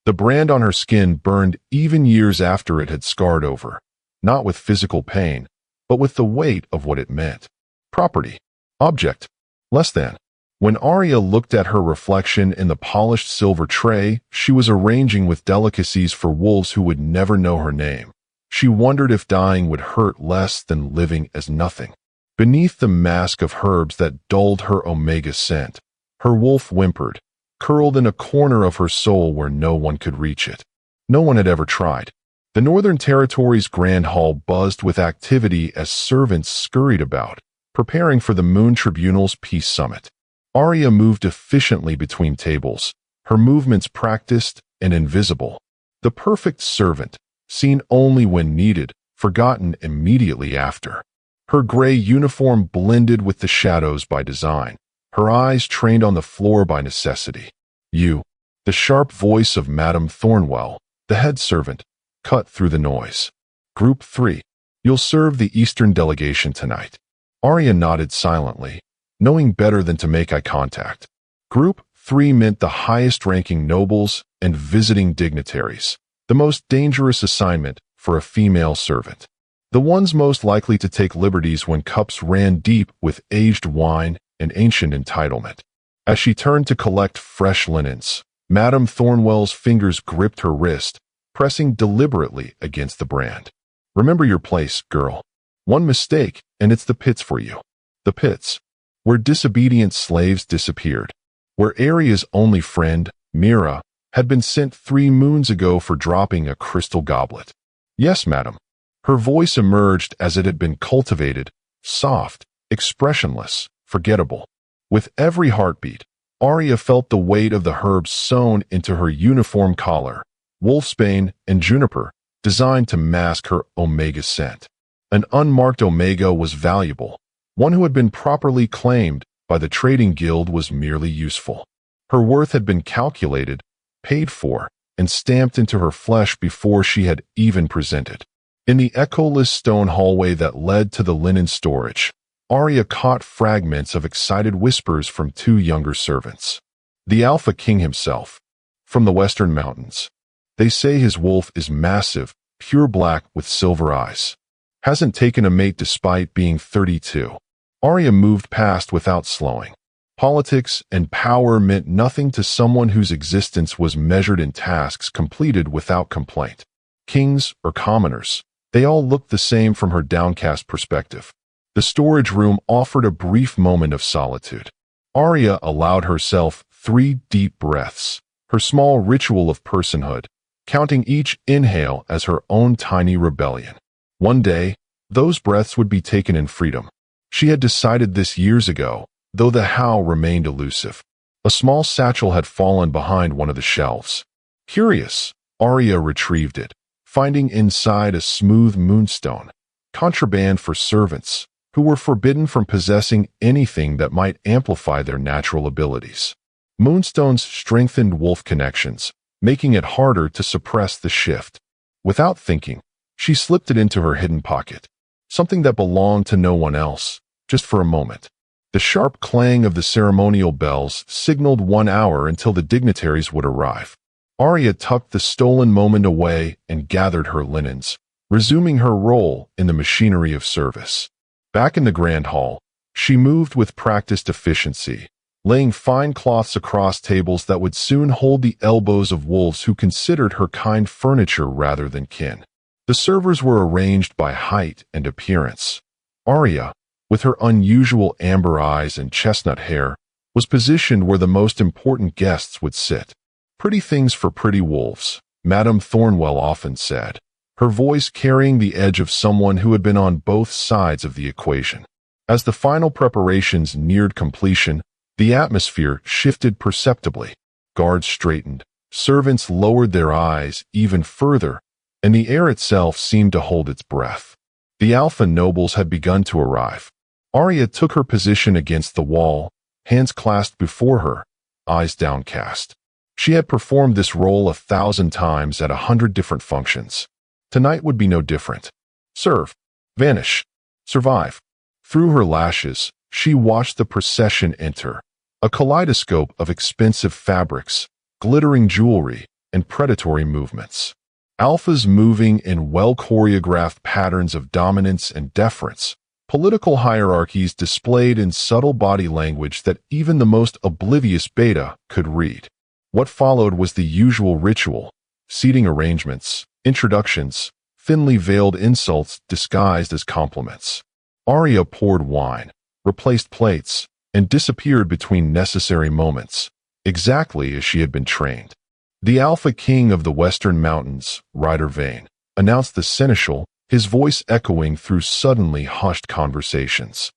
The brand on her skin burned even years after it had scarred over, not with physical pain, but with the weight of what it meant. Property. Object. Less than. When Arya looked at her reflection in the polished silver tray she was arranging with delicacies for wolves who would never know her name, she wondered if dying would hurt less than living as nothing. Beneath the mask of herbs that dulled her omega scent, her wolf whimpered, curled in a corner of her soul where no one could reach it. No one had ever tried. The Northern Territory's Grand Hall buzzed with activity as servants scurried about, preparing for the Moon Tribunal's peace summit. Arya moved efficiently between tables, her movements practiced and invisible. The perfect servant, seen only when needed, forgotten immediately after. Her gray uniform blended with the shadows by design, her eyes trained on the floor by necessity. You, the sharp voice of Madame Thornwell, the head servant, cut through the noise. Group 3. You'll serve the Eastern delegation tonight. Arya nodded silently, knowing better than to make eye contact. Group 3 meant the highest-ranking nobles and visiting dignitaries, the most dangerous assignment for a female servant. The ones most likely to take liberties when cups ran deep with aged wine and ancient entitlement. As she turned to collect fresh linens, Madame Thornwell's fingers gripped her wrist, pressing deliberately against the brand. Remember your place, girl. One mistake, and it's the pits for you. The pits, where disobedient slaves disappeared, where Arya's only friend, Mira, had been sent 3 moons ago for dropping a crystal goblet. Yes, madam. Her voice emerged as it had been cultivated, soft, expressionless, forgettable. With every heartbeat, Arya felt the weight of the herbs sewn into her uniform collar, wolfsbane and juniper, designed to mask her omega scent. An unmarked omega was valuable. One who had been properly claimed by the trading guild was merely useful. Her worth had been calculated, paid for, and stamped into her flesh before she had even presented. In the echoless stone hallway that led to the linen storage, Arya caught fragments of excited whispers from 2 younger servants. The Alpha King himself, from the Western Mountains. They say his wolf is massive, pure black with silver eyes. Hasn't taken a mate despite being 32. Arya moved past without slowing. Politics and power meant nothing to someone whose existence was measured in tasks completed without complaint. Kings or commoners, they all looked the same from her downcast perspective. The storage room offered a brief moment of solitude. Arya allowed herself 3 deep breaths, her small ritual of personhood, counting each inhale as her own tiny rebellion. One day, those breaths would be taken in freedom. She had decided this years ago, though the how remained elusive. A small satchel had fallen behind one of the shelves. Curious, Arya retrieved it, finding inside a smooth moonstone, contraband for servants, who were forbidden from possessing anything that might amplify their natural abilities. Moonstones strengthened wolf connections, making it harder to suppress the shift. Without thinking, she slipped it into her hidden pocket, something that belonged to no one else, just for a moment. The sharp clang of the ceremonial bells signaled 1 hour until the dignitaries would arrive. Arya tucked the stolen moment away and gathered her linens, resuming her role in the machinery of service. Back in the Grand Hall, she moved with practiced efficiency, laying fine cloths across tables that would soon hold the elbows of wolves who considered her kind furniture rather than kin. The servers were arranged by height and appearance. Arya, with her unusual amber eyes and chestnut hair, was positioned where the most important guests would sit. Pretty things for pretty wolves, Madame Thornwell often said, her voice carrying the edge of someone who had been on both sides of the equation. As the final preparations neared completion, the atmosphere shifted perceptibly. Guards straightened, servants lowered their eyes even further, and the air itself seemed to hold its breath. The alpha nobles had begun to arrive. Arya took her position against the wall, hands clasped before her, eyes downcast. She had performed this role 1,000 times at 100 different functions. Tonight would be no different. Serve, vanish, survive. Through her lashes, she watched the procession enter, a kaleidoscope of expensive fabrics, glittering jewelry, and predatory movements. Alphas moving in well-choreographed patterns of dominance and deference, political hierarchies displayed in subtle body language that even the most oblivious beta could read. What followed was the usual ritual: seating arrangements, introductions, thinly veiled insults disguised as compliments. Arya poured wine, replaced plates, and disappeared between necessary moments, exactly as she had been trained. The Alpha King of the Western Mountains, Ryder Vane, announced the seneschal, his voice echoing through suddenly hushed conversations.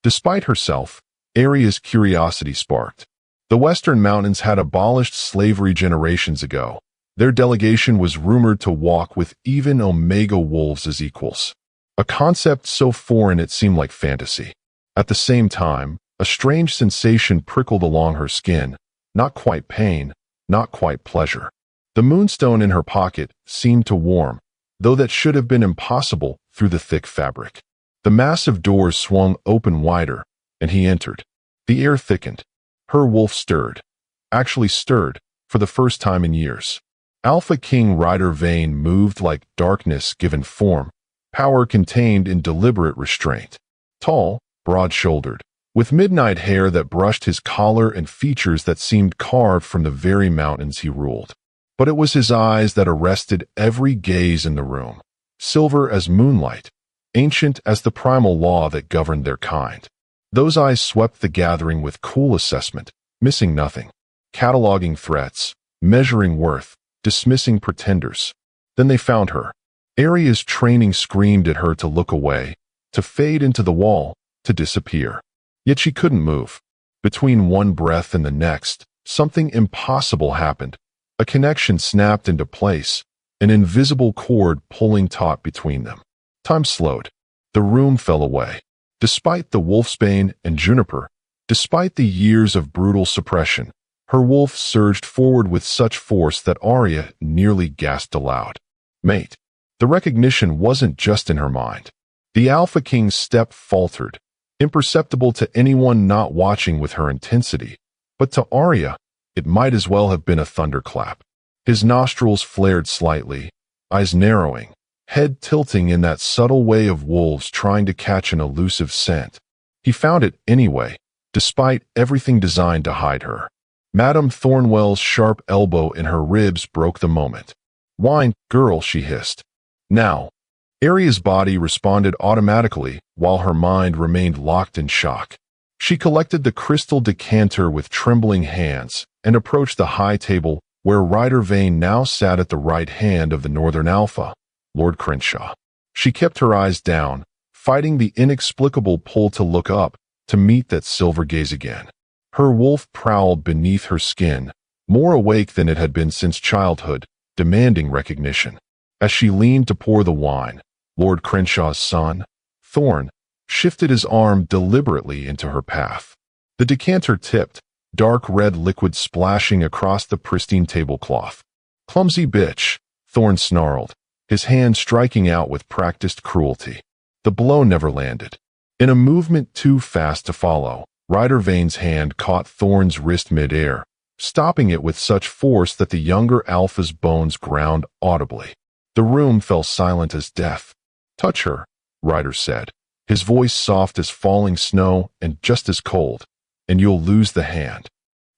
Despite herself, Arya's curiosity sparked. The Western Mountains had abolished slavery generations ago. Their delegation was rumored to walk with even Omega wolves as equals, a concept so foreign it seemed like fantasy. At the same time, a strange sensation prickled along her skin, not quite pain, not quite pleasure. The moonstone in her pocket seemed to warm, though that should have been impossible through the thick fabric. The massive doors swung open wider, and he entered. The air thickened. Her wolf stirred. Actually stirred, for the first time in years. Alpha King Ryder Vane moved like darkness given form, power contained in deliberate restraint. Tall, broad-shouldered, with midnight hair that brushed his collar and features that seemed carved from the very mountains he ruled. But it was his eyes that arrested every gaze in the room, silver as moonlight, ancient as the primal law that governed their kind. Those eyes swept the gathering with cool assessment, missing nothing, cataloging threats, measuring worth, dismissing pretenders. Then they found her. Arya's training screamed at her to look away, to fade into the wall, to disappear. Yet she couldn't move. Between one breath and the next, something impossible happened. A connection snapped into place, an invisible cord pulling taut between them. Time slowed. The room fell away. Despite the wolfsbane and juniper, despite the years of brutal suppression, her wolf surged forward with such force that Arya nearly gasped aloud. Mate. The recognition wasn't just in her mind. The Alpha King's step faltered, imperceptible to anyone not watching with her intensity, but to Arya, it might as well have been a thunderclap. His nostrils flared slightly, eyes narrowing, head tilting in that subtle way of wolves trying to catch an elusive scent. He found it anyway, despite everything designed to hide her. Madame Thornwell's sharp elbow in her ribs broke the moment. "Wine, girl," she hissed. "Now." Arya's body responded automatically, while her mind remained locked in shock. She collected the crystal decanter with trembling hands and approached the high table where Ryder Vane now sat at the right hand of the Northern Alpha, Lord Crenshaw. She kept her eyes down, fighting the inexplicable pull to look up, to meet that silver gaze again. Her wolf prowled beneath her skin, more awake than it had been since childhood, demanding recognition. As she leaned to pour the wine, Lord Crenshaw's son, Thorn, shifted his arm deliberately into her path. The decanter tipped, dark red liquid splashing across the pristine tablecloth. "Clumsy bitch," Thorn snarled, his hand striking out with practiced cruelty. The blow never landed. In a movement too fast to follow, Ryder Vane's hand caught Thorn's wrist mid-air, stopping it with such force that the younger Alpha's bones ground audibly. The room fell silent as death. "Touch her," Ryder said, his voice soft as falling snow and just as cold, "and you'll lose the hand."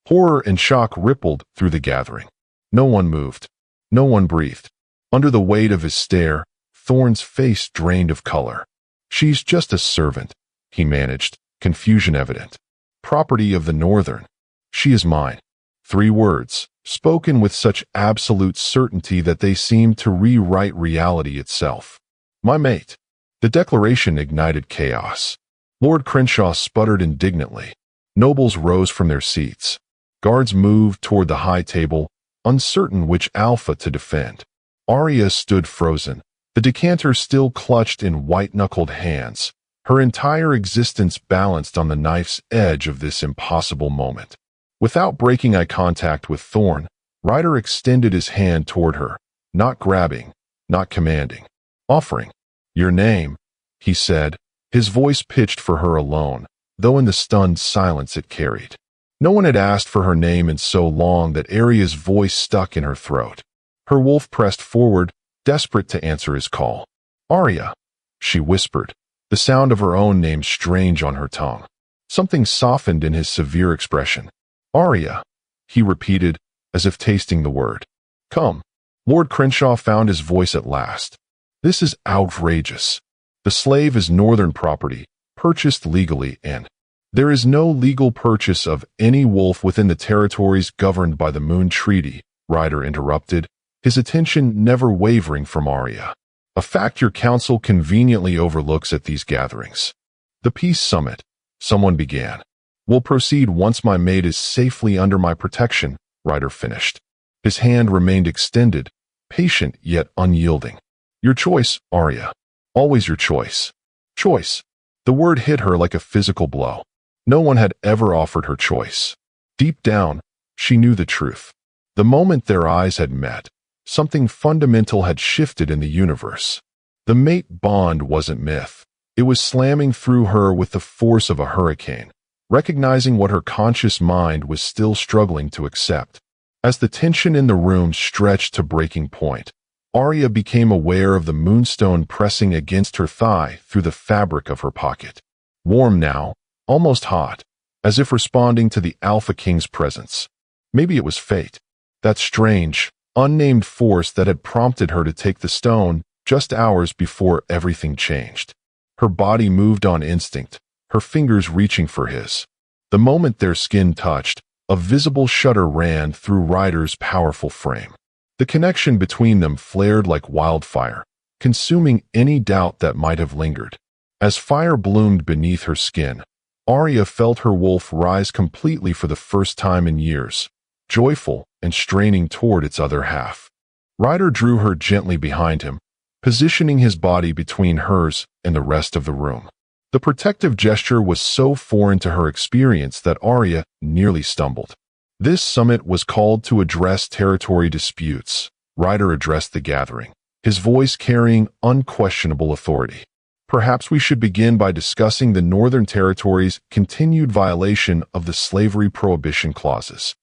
Horror and shock rippled through the gathering. No one moved. No one breathed. Under the weight of his stare, Thorn's face drained of color. "She's just a servant," he managed, confusion evident. "Property of the Northern. She is mine." 3 words, spoken with such absolute certainty that they seemed to rewrite reality itself. "My mate." The declaration ignited chaos. Lord Crenshaw sputtered indignantly. Nobles rose from their seats. Guards moved toward the high table, uncertain which Alpha to defend. Arya stood frozen, the decanter still clutched in white-knuckled hands, her entire existence balanced on the knife's edge of this impossible moment. Without breaking eye contact with Thorn, Ryder extended his hand toward her, not grabbing, not commanding. Offering. "Your name," he said, his voice pitched for her alone, though in the stunned silence it carried. No one had asked for her name in so long that Arya's voice stuck in her throat. Her wolf pressed forward, desperate to answer his call. "Arya," she whispered, the sound of her own name strange on her tongue. Something softened in his severe expression. "Arya," he repeated, as if tasting the word. "Come." Lord Crenshaw found his voice at last. "This is outrageous. The slave is northern property, purchased legally, and there is no legal purchase of any wolf within the territories governed by the Moon Treaty," Ryder interrupted, his attention never wavering from Arya. "A fact your council conveniently overlooks at these gatherings." "The peace summit," someone began, "will proceed once my mate is safely under my protection," Ryder finished. His hand remained extended, patient yet unyielding. "Your choice, Arya. Always your choice." Choice. The word hit her like a physical blow. No one had ever offered her choice. Deep down, she knew the truth. The moment their eyes had met, something fundamental had shifted in the universe. The mate bond wasn't myth. It was slamming through her with the force of a hurricane, recognizing what her conscious mind was still struggling to accept. As the tension in the room stretched to breaking point, Arya became aware of the moonstone pressing against her thigh through the fabric of her pocket. Warm now, almost hot, as if responding to the Alpha King's presence. Maybe it was fate, that strange, unnamed force that had prompted her to take the stone just hours before everything changed. Her body moved on instinct, her fingers reaching for his. The moment their skin touched, a visible shudder ran through Ryder's powerful frame. The connection between them flared like wildfire, consuming any doubt that might have lingered. As fire bloomed beneath her skin, Arya felt her wolf rise completely for the first time in years, joyful and straining toward its other half. Ryder drew her gently behind him, positioning his body between hers and the rest of the room. The protective gesture was so foreign to her experience that Arya nearly stumbled. This summit was called to address territory disputes. Ryder addressed the gathering, his voice carrying unquestionable authority. "Perhaps we should begin by discussing the Northern Territory's continued violation of the slavery prohibition clauses."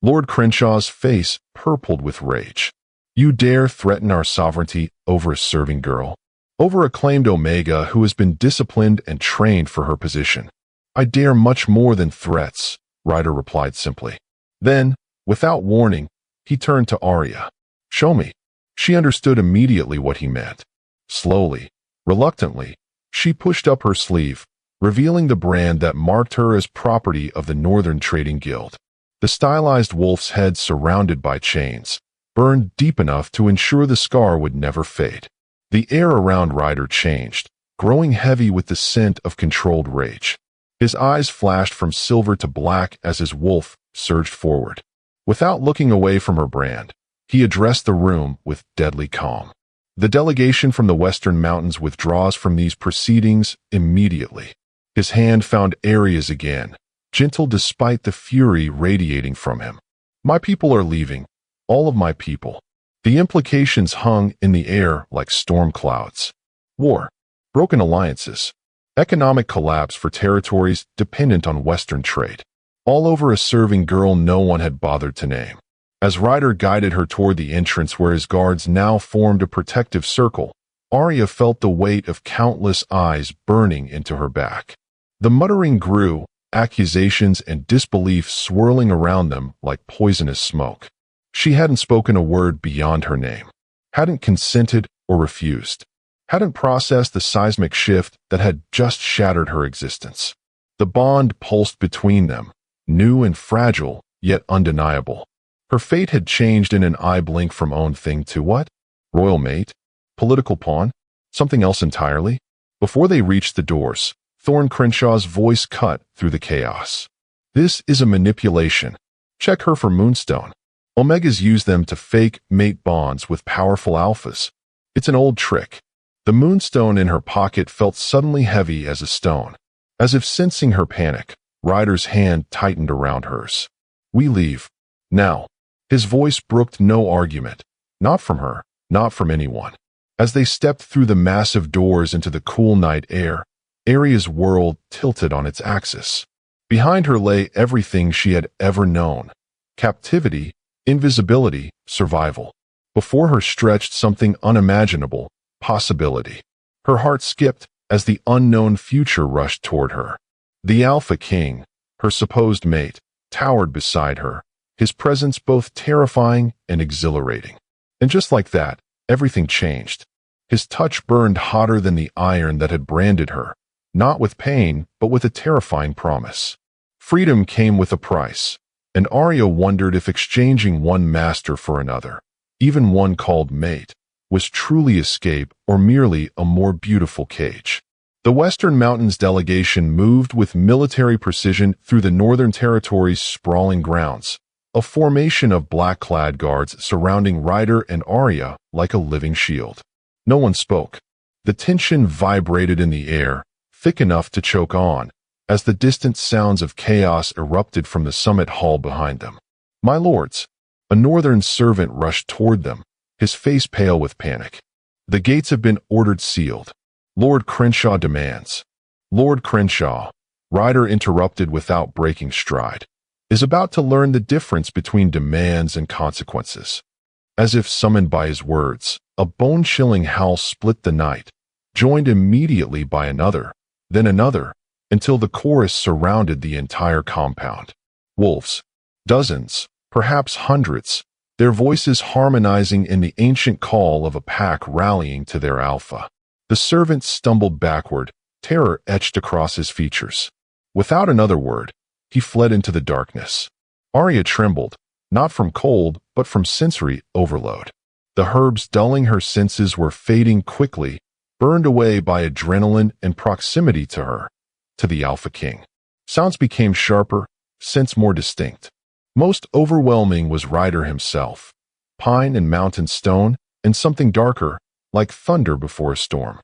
Lord Crenshaw's face purpled with rage. "You dare threaten our sovereignty over a serving girl? Over a claimed Omega who has been disciplined and trained for her position?" "I dare much more than threats," Ryder replied simply. Then, without warning, he turned to Arya. "Show me." She understood immediately what he meant. Slowly, reluctantly, she pushed up her sleeve, revealing the brand that marked her as property of the Northern Trading Guild. The stylized wolf's head surrounded by chains, burned deep enough to ensure the scar would never fade. The air around Ryder changed, growing heavy with the scent of controlled rage. His eyes flashed from silver to black as his wolf surged forward. Without looking away from her brand, he addressed the room with deadly calm. "The delegation from the Western Mountains withdraws from these proceedings immediately." His hand found Arya's again, gentle despite the fury radiating from him. "My people are leaving. All of my people." The implications hung in the air like storm clouds. War, broken alliances, economic collapse for territories dependent on Western trade. All over a serving girl no one had bothered to name. As Ryder guided her toward the entrance where his guards now formed a protective circle, Arya felt the weight of countless eyes burning into her back. The muttering grew, accusations and disbelief swirling around them like poisonous smoke. She hadn't spoken a word beyond her name, hadn't consented or refused, hadn't processed the seismic shift that had just shattered her existence. The bond pulsed between them, new and fragile, yet undeniable. Her fate had changed in an eye blink from own thing to what? Royal mate? Political pawn? Something else entirely? Before they reached the doors, Thorne Crenshaw's voice cut through the chaos. "This is a manipulation. Check her for Moonstone. Omegas use them to fake mate bonds with powerful alphas. It's an old trick." The Moonstone in her pocket felt suddenly heavy as a stone. As if sensing her panic, Ryder's hand tightened around hers. "We leave. Now." His voice brooked no argument, not from her, not from anyone. As they stepped through the massive doors into the cool night air, Arya's world tilted on its axis. Behind her lay everything she had ever known: captivity, invisibility, survival. Before her stretched something unimaginable: possibility. Her heart skipped as the unknown future rushed toward her. The Alpha King, her supposed mate, towered beside her, his presence both terrifying and exhilarating. And just like that, everything changed. His touch burned hotter than the iron that had branded her, not with pain, but with a terrifying promise. Freedom came with a price, and Arya wondered if exchanging one master for another, even one called mate, was truly escape or merely a more beautiful cage. The Western Mountains delegation moved with military precision through the Northern Territory's sprawling grounds, a formation of black-clad guards surrounding Ryder and Arya like a living shield. No one spoke. The tension vibrated in the air, thick enough to choke on, as the distant sounds of chaos erupted from the summit hall behind them. "My lords," a northern servant rushed toward them, his face pale with panic. "The gates have been ordered sealed. Lord Crenshaw demands." "Lord Crenshaw," Ryder interrupted without breaking stride, "is about to learn the difference between demands and consequences." As if summoned by his words, a bone-chilling howl split the night, joined immediately by another, then another, until the chorus surrounded the entire compound. Wolves. Dozens, perhaps hundreds, their voices harmonizing in the ancient call of a pack rallying to their alpha. The servant stumbled backward, terror etched across his features. Without another word, he fled into the darkness. Arya trembled, not from cold, but from sensory overload. The herbs dulling her senses were fading quickly, burned away by adrenaline and proximity to her, to the Alpha King. Sounds became sharper, scents more distinct. Most overwhelming was Ryder himself, pine and mountain stone, and something darker, like thunder before a storm.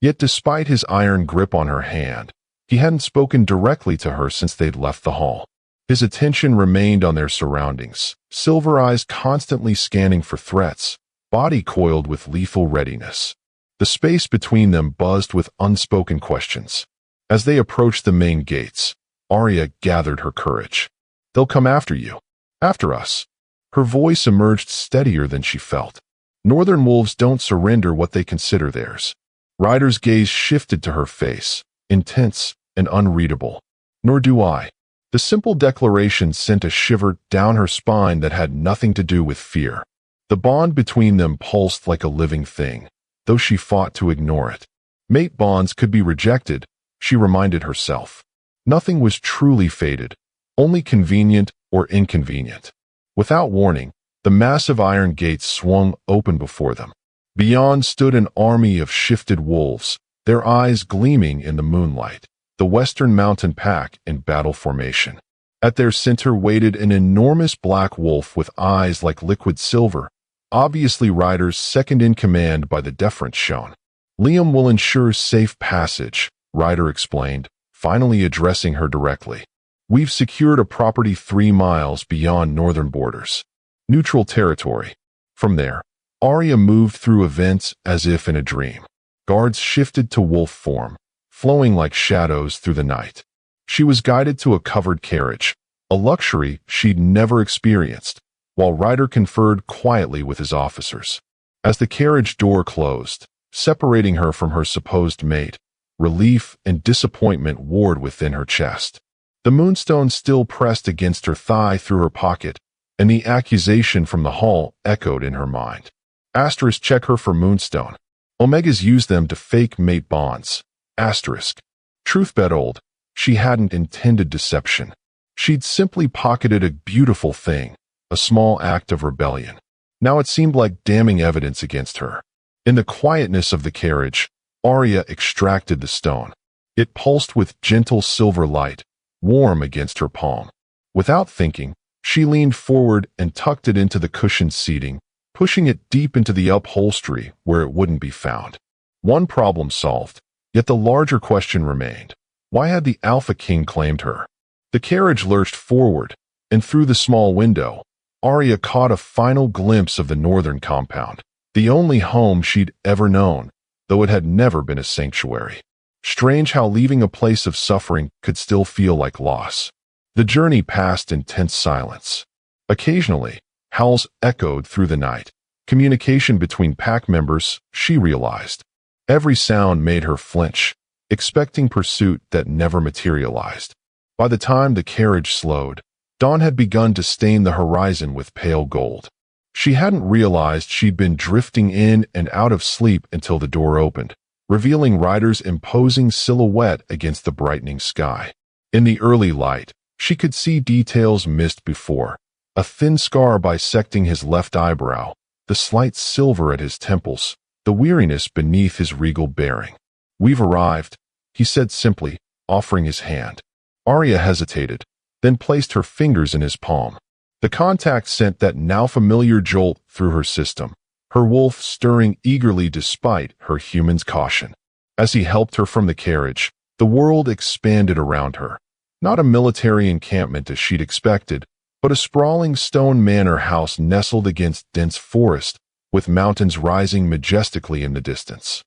Yet despite his iron grip on her hand, he hadn't spoken directly to her since they'd left the hall. His attention remained on their surroundings, silver eyes constantly scanning for threats, body coiled with lethal readiness. The space between them buzzed with unspoken questions. As they approached the main gates, Arya gathered her courage. "They'll come after you. After us." Her voice emerged steadier than she felt. "Northern wolves don't surrender what they consider theirs." Ryder's gaze shifted to her face, intense and unreadable. "Nor do I." The simple declaration sent a shiver down her spine that had nothing to do with fear. The bond between them pulsed like a living thing, though she fought to ignore it. Mate bonds could be rejected, she reminded herself. Nothing was truly fated, only convenient or inconvenient. Without warning, the massive iron gates swung open before them. Beyond stood an army of shifted wolves, their eyes gleaming in the moonlight, the Western Mountain Pack in battle formation. At their center waited an enormous black wolf with eyes like liquid silver, obviously Ryder's second-in-command by the deference shown. "Liam will ensure safe passage," Ryder explained, finally addressing her directly. "We've secured a property 3 miles beyond northern borders. Neutral territory." From there, Arya moved through events as if in a dream. Guards shifted to wolf form, flowing like shadows through the night. She was guided to a covered carriage, a luxury she'd never experienced, while Ryder conferred quietly with his officers. As the carriage door closed, separating her from her supposed mate, relief and disappointment warred within her chest. The moonstone still pressed against her thigh through her pocket, and the accusation from the hall echoed in her mind. Asterisk, check her for moonstone. Omegas use them to fake mate bonds. Asterisk. Truth be told, she hadn't intended deception. She'd simply pocketed a beautiful thing, a small act of rebellion. Now it seemed like damning evidence against her. In the quietness of the carriage, Arya extracted the stone. It pulsed with gentle silver light, warm against her palm. Without thinking, she leaned forward and tucked it into the cushioned seating, pushing it deep into the upholstery where it wouldn't be found. One problem solved, yet the larger question remained. Why had the Alpha King claimed her? The carriage lurched forward, and through the small window, Arya caught a final glimpse of the northern compound, the only home she'd ever known, though it had never been a sanctuary. Strange how leaving a place of suffering could still feel like loss. The journey passed in tense silence. Occasionally, howls echoed through the night. Communication between pack members, she realized. Every sound made her flinch, expecting pursuit that never materialized. By the time the carriage slowed, dawn had begun to stain the horizon with pale gold. She hadn't realized she'd been drifting in and out of sleep until the door opened, revealing Ryder's imposing silhouette against the brightening sky. In the early light, she could see details missed before: a thin scar bisecting his left eyebrow, the slight silver at his temples, the weariness beneath his regal bearing. "We've arrived," he said simply, offering his hand. Arya hesitated, then placed her fingers in his palm. The contact sent that now familiar jolt through her system, her wolf stirring eagerly despite her human's caution. As he helped her from the carriage, the world expanded around her. Not a military encampment as she'd expected, but a sprawling stone manor house nestled against dense forest, with mountains rising majestically in the distance.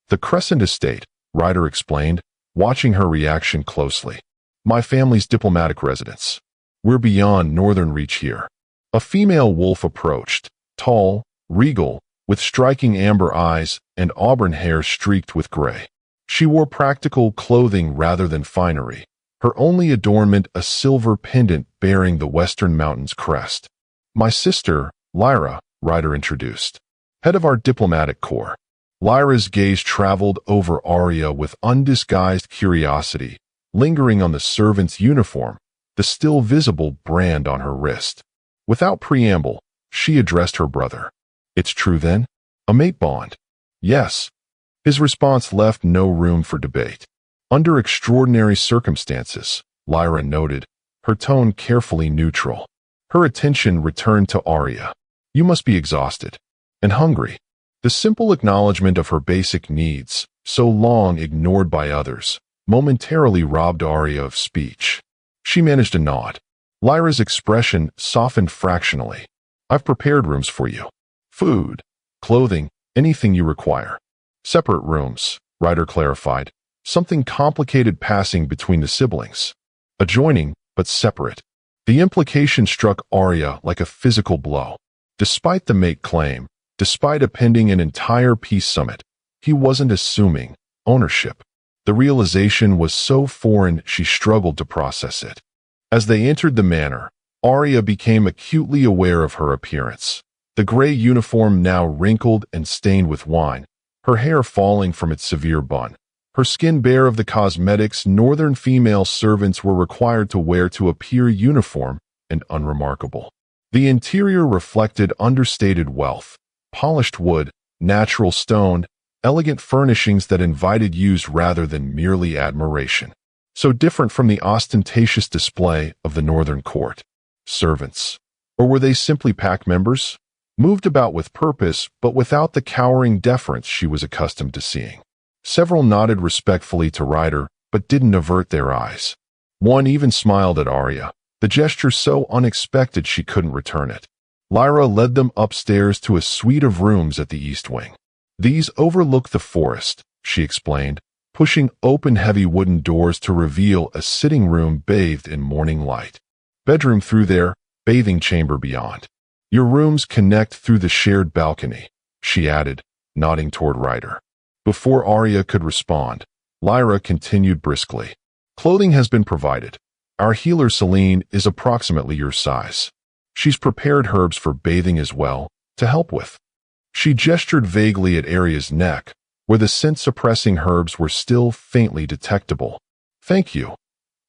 "The Crescent Estate," Ryder explained, watching her reaction closely. "My family's diplomatic residence. We're beyond northern reach here." A female wolf approached, tall, regal, with striking amber eyes and auburn hair streaked with gray. She wore practical clothing rather than finery, her only adornment a silver pendant bearing the Western Mountains crest. "My sister, Lyra," Ryder introduced, "head of our diplomatic corps." Lyra's gaze traveled over Arya with undisguised curiosity, lingering on the servant's uniform, the still visible brand on her wrist. Without preamble, she addressed her brother. "It's true then? A mate bond?" "Yes." His response left no room for debate. "Under extraordinary circumstances," Lyra noted, her tone carefully neutral. Her attention returned to Arya. "You must be exhausted. And hungry." The simple acknowledgement of her basic needs, so long ignored by others, momentarily robbed Arya of speech. She managed a nod. Lyra's expression softened fractionally. "I've prepared rooms for you. Food, clothing, anything you require." "Separate rooms," Ryder clarified, something complicated passing between the siblings. Adjoining, but separate. The implication struck Arya like a physical blow. Despite the mate claim, despite appending an entire peace summit, he wasn't assuming ownership. The realization was so foreign she struggled to process it. As they entered the manor, Arya became acutely aware of her appearance. The gray uniform now wrinkled and stained with wine, her hair falling from its severe bun, her skin bare of the cosmetics northern female servants were required to wear to appear uniform and unremarkable. The interior reflected understated wealth, polished wood, natural stone, elegant furnishings that invited use rather than merely admiration. So different from the ostentatious display of the northern court. Servants. Or were they simply pack members? Moved about with purpose, but without the cowering deference she was accustomed to seeing. Several nodded respectfully to Ryder, but didn't avert their eyes. One even smiled at Arya, the gesture so unexpected she couldn't return it. Lyra led them upstairs to a suite of rooms at the east wing. "These overlook the forest," she explained, pushing open heavy wooden doors to reveal a sitting room bathed in morning light. "Bedroom through there, bathing chamber beyond. Your rooms connect through the shared balcony," she added, nodding toward Ryder. Before Arya could respond, Lyra continued briskly. "Clothing has been provided. Our healer Celine is approximately your size. She's prepared herbs for bathing as well, to help with." She gestured vaguely at Arya's neck, where the scent-suppressing herbs were still faintly detectable. "Thank you,"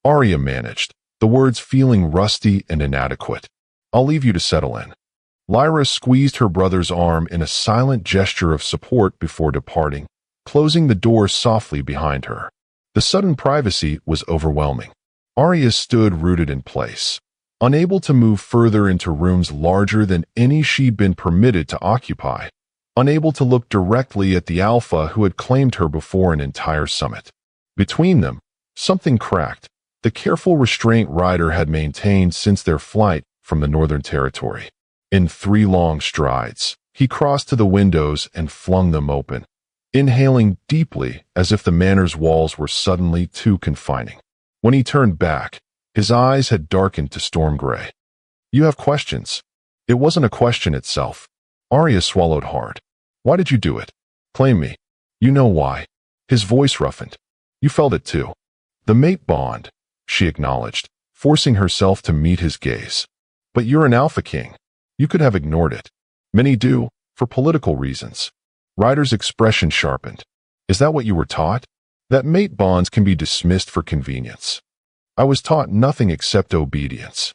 Arya managed, the words feeling rusty and inadequate. "I'll leave you to settle in." Lyra squeezed her brother's arm in a silent gesture of support before departing, closing the door softly behind her. The sudden privacy was overwhelming. Arya stood rooted in place, unable to move further into rooms larger than any she'd been permitted to occupy, unable to look directly at the alpha who had claimed her before an entire summit. Between them, something cracked, the careful restraint Ryder had maintained since their flight from the Northern Territory. In 3 long strides, he crossed to the windows and flung them open. inhaling deeply as if the manor's walls were suddenly too confining. When he turned back, his eyes had darkened to storm gray. "You have questions." It wasn't a question itself. Arya swallowed hard. "Why did you do it? Claim me. You know why." His voice roughened. "You felt it too." "The mate bond," she acknowledged, forcing herself to meet his gaze. "But you're an Alpha King. You could have ignored it. Many do, for political reasons." Ryder's expression sharpened. "Is that what you were taught? That mate bonds can be dismissed for convenience?" "I was taught nothing except obedience."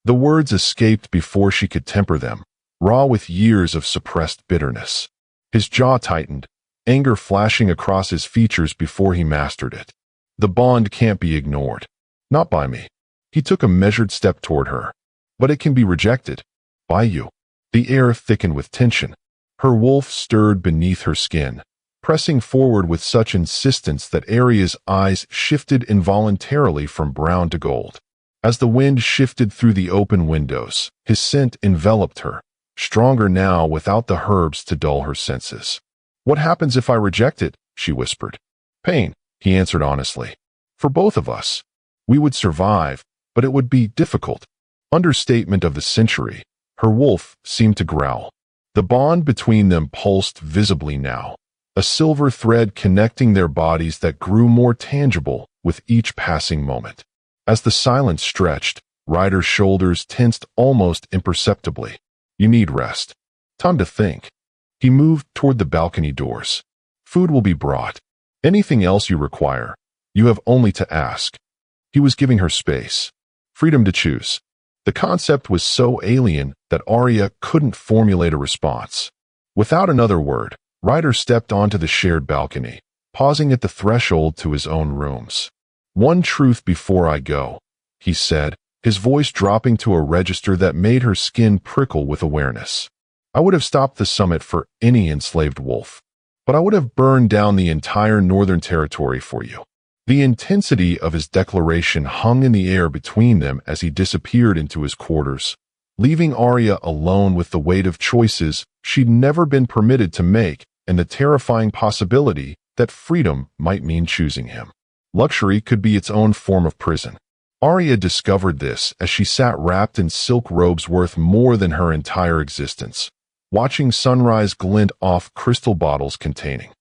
The words escaped before she could temper them, raw with years of suppressed bitterness. His jaw tightened, anger flashing across his features before he mastered it. "The bond can't be ignored. Not by me." He took a measured step toward her. "But it can be rejected. By you." The air thickened with tension. Her wolf stirred beneath her skin, pressing forward with such insistence that Arya's eyes shifted involuntarily from brown to gold. As the wind shifted through the open windows, his scent enveloped her, stronger now without the herbs to dull her senses. "What happens if I reject it?" she whispered. "Pain," he answered honestly. "For both of us. We would survive, but it would be difficult." Understatement of the century. Her wolf seemed to growl. The bond between them pulsed visibly now, a silver thread connecting their bodies that grew more tangible with each passing moment. As the silence stretched, Ryder's shoulders tensed almost imperceptibly. "You need rest. Time to think." He moved toward the balcony doors. "Food will be brought. Anything else you require, you have only to ask." He was giving her space, freedom to choose. The concept was so alien that Arya couldn't formulate a response. Without another word, Ryder stepped onto the shared balcony, pausing at the threshold to his own rooms. "One truth before I go," he said, his voice dropping to a register that made her skin prickle with awareness. "I would have stopped the summit for any enslaved wolf, but I would have burned down the entire northern territory for you." The intensity of his declaration hung in the air between them as he disappeared into his quarters, leaving Arya alone with the weight of choices she'd never been permitted to make and the terrifying possibility that freedom might mean choosing him. Luxury could be its own form of prison. Arya discovered this as she sat wrapped in silk robes worth more than her entire existence, watching sunrise glint off crystal bottles containing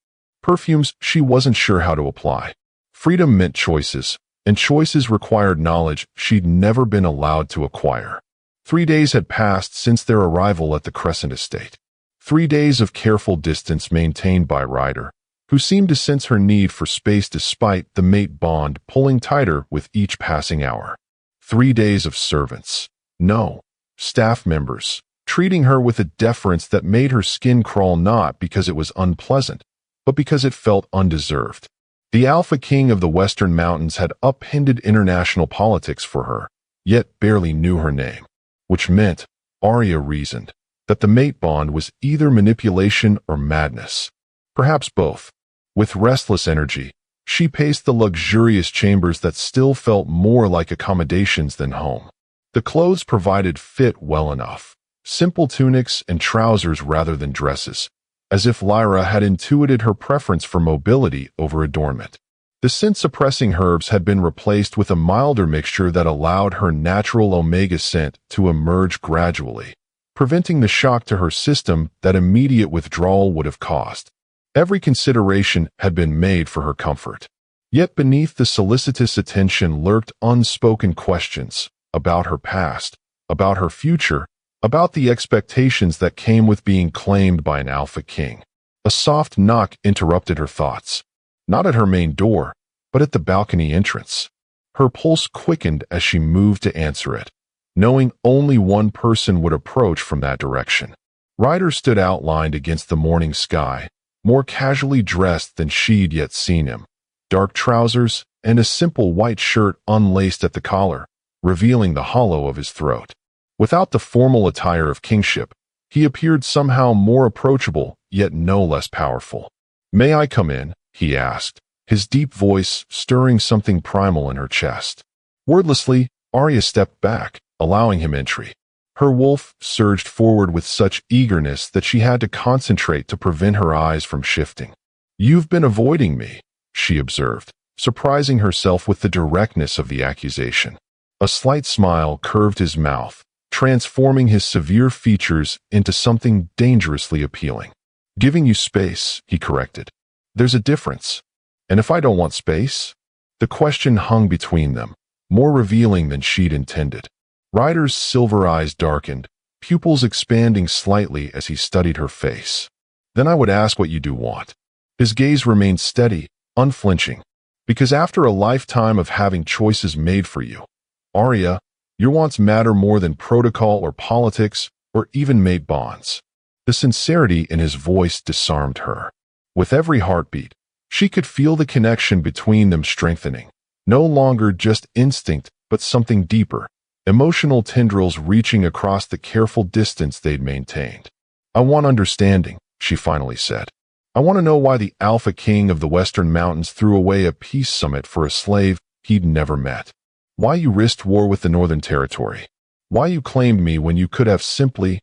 perfumes she wasn't sure how to apply. Freedom meant choices, and choices required knowledge she'd never been allowed to acquire. 3 days had passed since their arrival at the Crescent Estate. 3 days of careful distance maintained by Ryder, who seemed to sense her need for space despite the mate bond pulling tighter with each passing hour. 3 days of servants, no, staff members, treating her with a deference that made her skin crawl not because it was unpleasant, but because it felt undeserved. The Alpha King of the Western Mountains had upended international politics for her, yet barely knew her name, which meant, Arya reasoned, that the mate bond was either manipulation or madness. Perhaps both. With restless energy, she paced the luxurious chambers that still felt more like accommodations than home. The clothes provided fit well enough, simple tunics and trousers rather than dresses, as if Lyra had intuited her preference for mobility over adornment. The scent-suppressing herbs had been replaced with a milder mixture that allowed her natural omega scent to emerge gradually, preventing the shock to her system that immediate withdrawal would have caused. Every consideration had been made for her comfort. Yet beneath the solicitous attention lurked unspoken questions about her past, about her future, about the expectations that came with being claimed by an Alpha King. A soft knock interrupted her thoughts, not at her main door, but at the balcony entrance. Her pulse quickened as she moved to answer it, knowing only one person would approach from that direction. Ryder stood outlined against the morning sky, more casually dressed than she'd yet seen him. Dark trousers and a simple white shirt unlaced at the collar, revealing the hollow of his throat. Without the formal attire of kingship, he appeared somehow more approachable, yet no less powerful. "May I come in?" he asked, his deep voice stirring something primal in her chest. Wordlessly, Arya stepped back, allowing him entry. Her wolf surged forward with such eagerness that she had to concentrate to prevent her eyes from shifting. "You've been avoiding me," she observed, surprising herself with the directness of the accusation. A slight smile curved his mouth, transforming his severe features into something dangerously appealing. "Giving you space," he corrected. "There's a difference. And if I don't want space?" The question hung between them, more revealing than she'd intended. Ryder's silver eyes darkened, pupils expanding slightly as he studied her face. "Then I would ask what you do want." His gaze remained steady, unflinching. "Because after a lifetime of having choices made for you, Arya, your wants matter more than protocol or politics or even mate bonds." The sincerity in his voice disarmed her. With every heartbeat, she could feel the connection between them strengthening, no longer just instinct but something deeper, emotional tendrils reaching across the careful distance they'd maintained. "I want understanding," she finally said. "I want to know why the Alpha King of the Western Mountains threw away a peace summit for a slave he'd never met. Why you risked war with the Northern Territory. Why you claimed me when you could have simply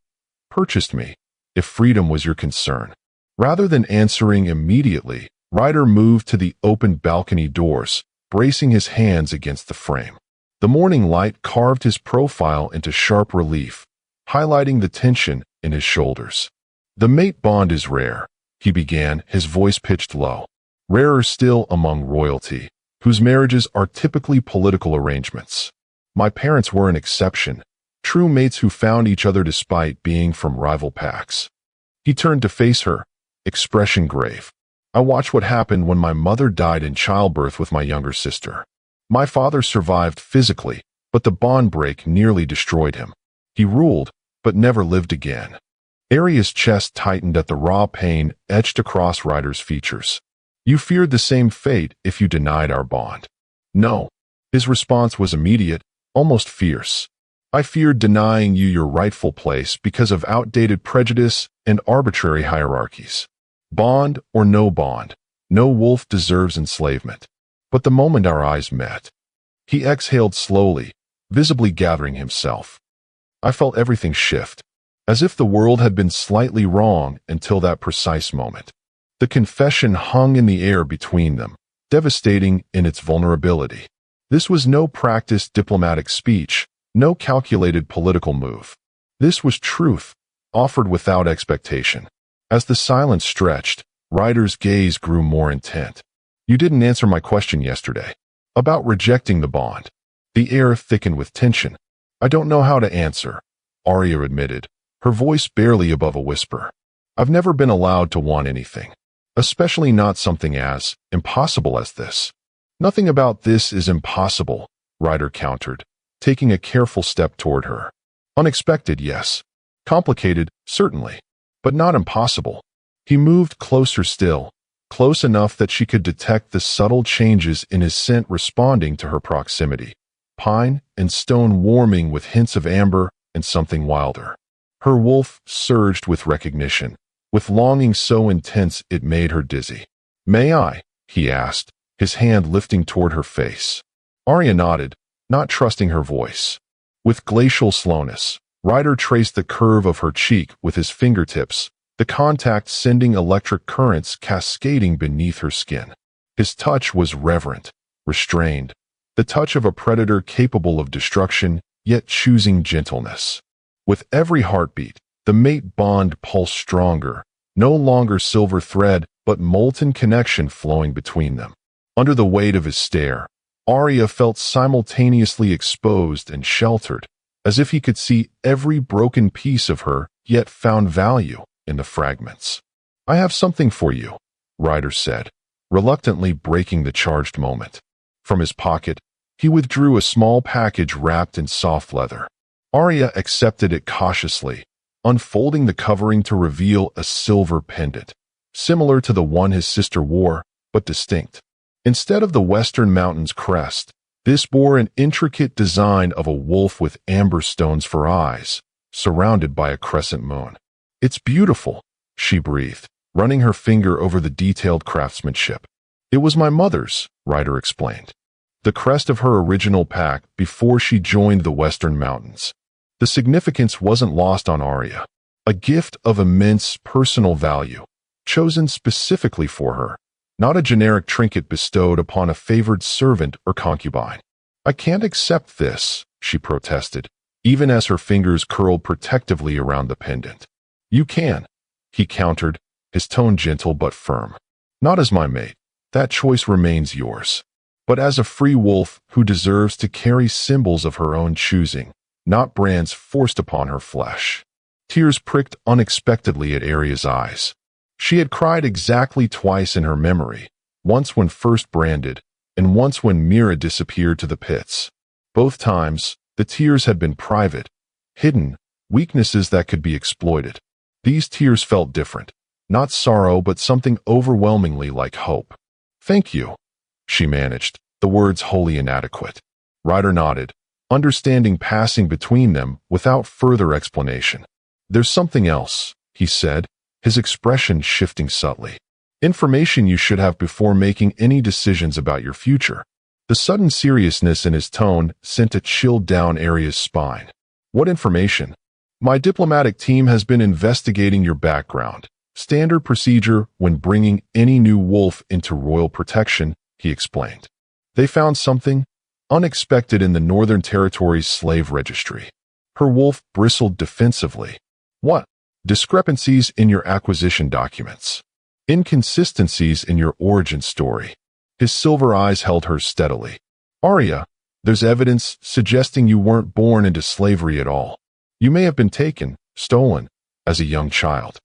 purchased me, if freedom was your concern." Rather than answering immediately, Ryder moved to the open balcony doors, bracing his hands against the frame. The morning light carved his profile into sharp relief, highlighting the tension in his shoulders. "The mate bond is rare," he began, his voice pitched low. "Rarer still among royalty, whose marriages are typically political arrangements. My parents were an exception, true mates who found each other despite being from rival packs." He turned to face her, expression grave. "I watched what happened when my mother died in childbirth with my younger sister. My father survived physically, but the bond break nearly destroyed him. He ruled, but never lived again." Arya's chest tightened at the raw pain etched across Ryder's features. "You feared the same fate if you denied our bond." "No." His response was immediate, almost fierce. "I feared denying you your rightful place because of outdated prejudice and arbitrary hierarchies. Bond or no bond, no wolf deserves enslavement." But the moment our eyes met, he exhaled slowly, visibly gathering himself. I felt everything shift, as if the world had been slightly wrong until that precise moment. The confession hung in the air between them, devastating in its vulnerability. This was no practiced diplomatic speech, no calculated political move. This was truth, offered without expectation. As the silence stretched, Ryder's gaze grew more intent. "You didn't answer my question yesterday, about rejecting the bond." The air thickened with tension. "I don't know how to answer," Arya admitted, her voice barely above a whisper. "I've never been allowed to want anything, especially not something as impossible as this." "Nothing about this is impossible," Ryder countered, taking a careful step toward her. "Unexpected, yes. Complicated, certainly. But not impossible." He moved closer still, close enough that she could detect the subtle changes in his scent responding to her proximity. Pine and stone warming with hints of amber and something wilder. Her wolf surged with recognition, with longing so intense it made her dizzy. "May I?" he asked, his hand lifting toward her face. Arya nodded, not trusting her voice. With glacial slowness, Ryder traced the curve of her cheek with his fingertips, the contact sending electric currents cascading beneath her skin. His touch was reverent, restrained, the touch of a predator capable of destruction, yet choosing gentleness. With every heartbeat, the mate bond pulsed stronger, no longer silver thread, but molten connection flowing between them. Under the weight of his stare, Arya felt simultaneously exposed and sheltered, as if he could see every broken piece of her, yet found value in the fragments. "I have something for you," Ryder said, reluctantly breaking the charged moment. From his pocket, he withdrew a small package wrapped in soft leather. Arya accepted it cautiously, unfolding the covering to reveal a silver pendant, similar to the one his sister wore, but distinct. Instead of the Western Mountains crest, this bore an intricate design of a wolf with amber stones for eyes, surrounded by a crescent moon. "It's beautiful," she breathed, running her finger over the detailed craftsmanship. "It was my mother's," Ryder explained. "The crest of her original pack before she joined the Western Mountains." The significance wasn't lost on Arya. A gift of immense personal value, chosen specifically for her, not a generic trinket bestowed upon a favored servant or concubine. "I can't accept this," she protested, even as her fingers curled protectively around the pendant. "You can," he countered, his tone gentle but firm. "Not as my mate. That choice remains yours. But as a free wolf who deserves to carry symbols of her own choosing, not brands forced upon her flesh." Tears pricked unexpectedly at Arya's eyes. She had cried exactly twice in her memory, once when first branded, and once when Mira disappeared to the pits. Both times, the tears had been private, hidden, weaknesses that could be exploited. These tears felt different, not sorrow but something overwhelmingly like hope. "Thank you," she managed, the words wholly inadequate. Ryder nodded, understanding passing between them without further explanation. "There's something else," he said, his expression shifting subtly. "Information you should have before making any decisions about your future." The sudden seriousness in his tone sent a chill down Arya's spine. "What information?" "My diplomatic team has been investigating your background. Standard procedure when bringing any new wolf into royal protection," he explained. "They found something unexpected in the Northern Territory's slave registry." Her wolf bristled defensively. "What?" "Discrepancies in your acquisition documents. Inconsistencies in your origin story." His silver eyes held hers steadily. "Arya, there's evidence suggesting you weren't born into slavery at all. You may have been taken, stolen, as a young child."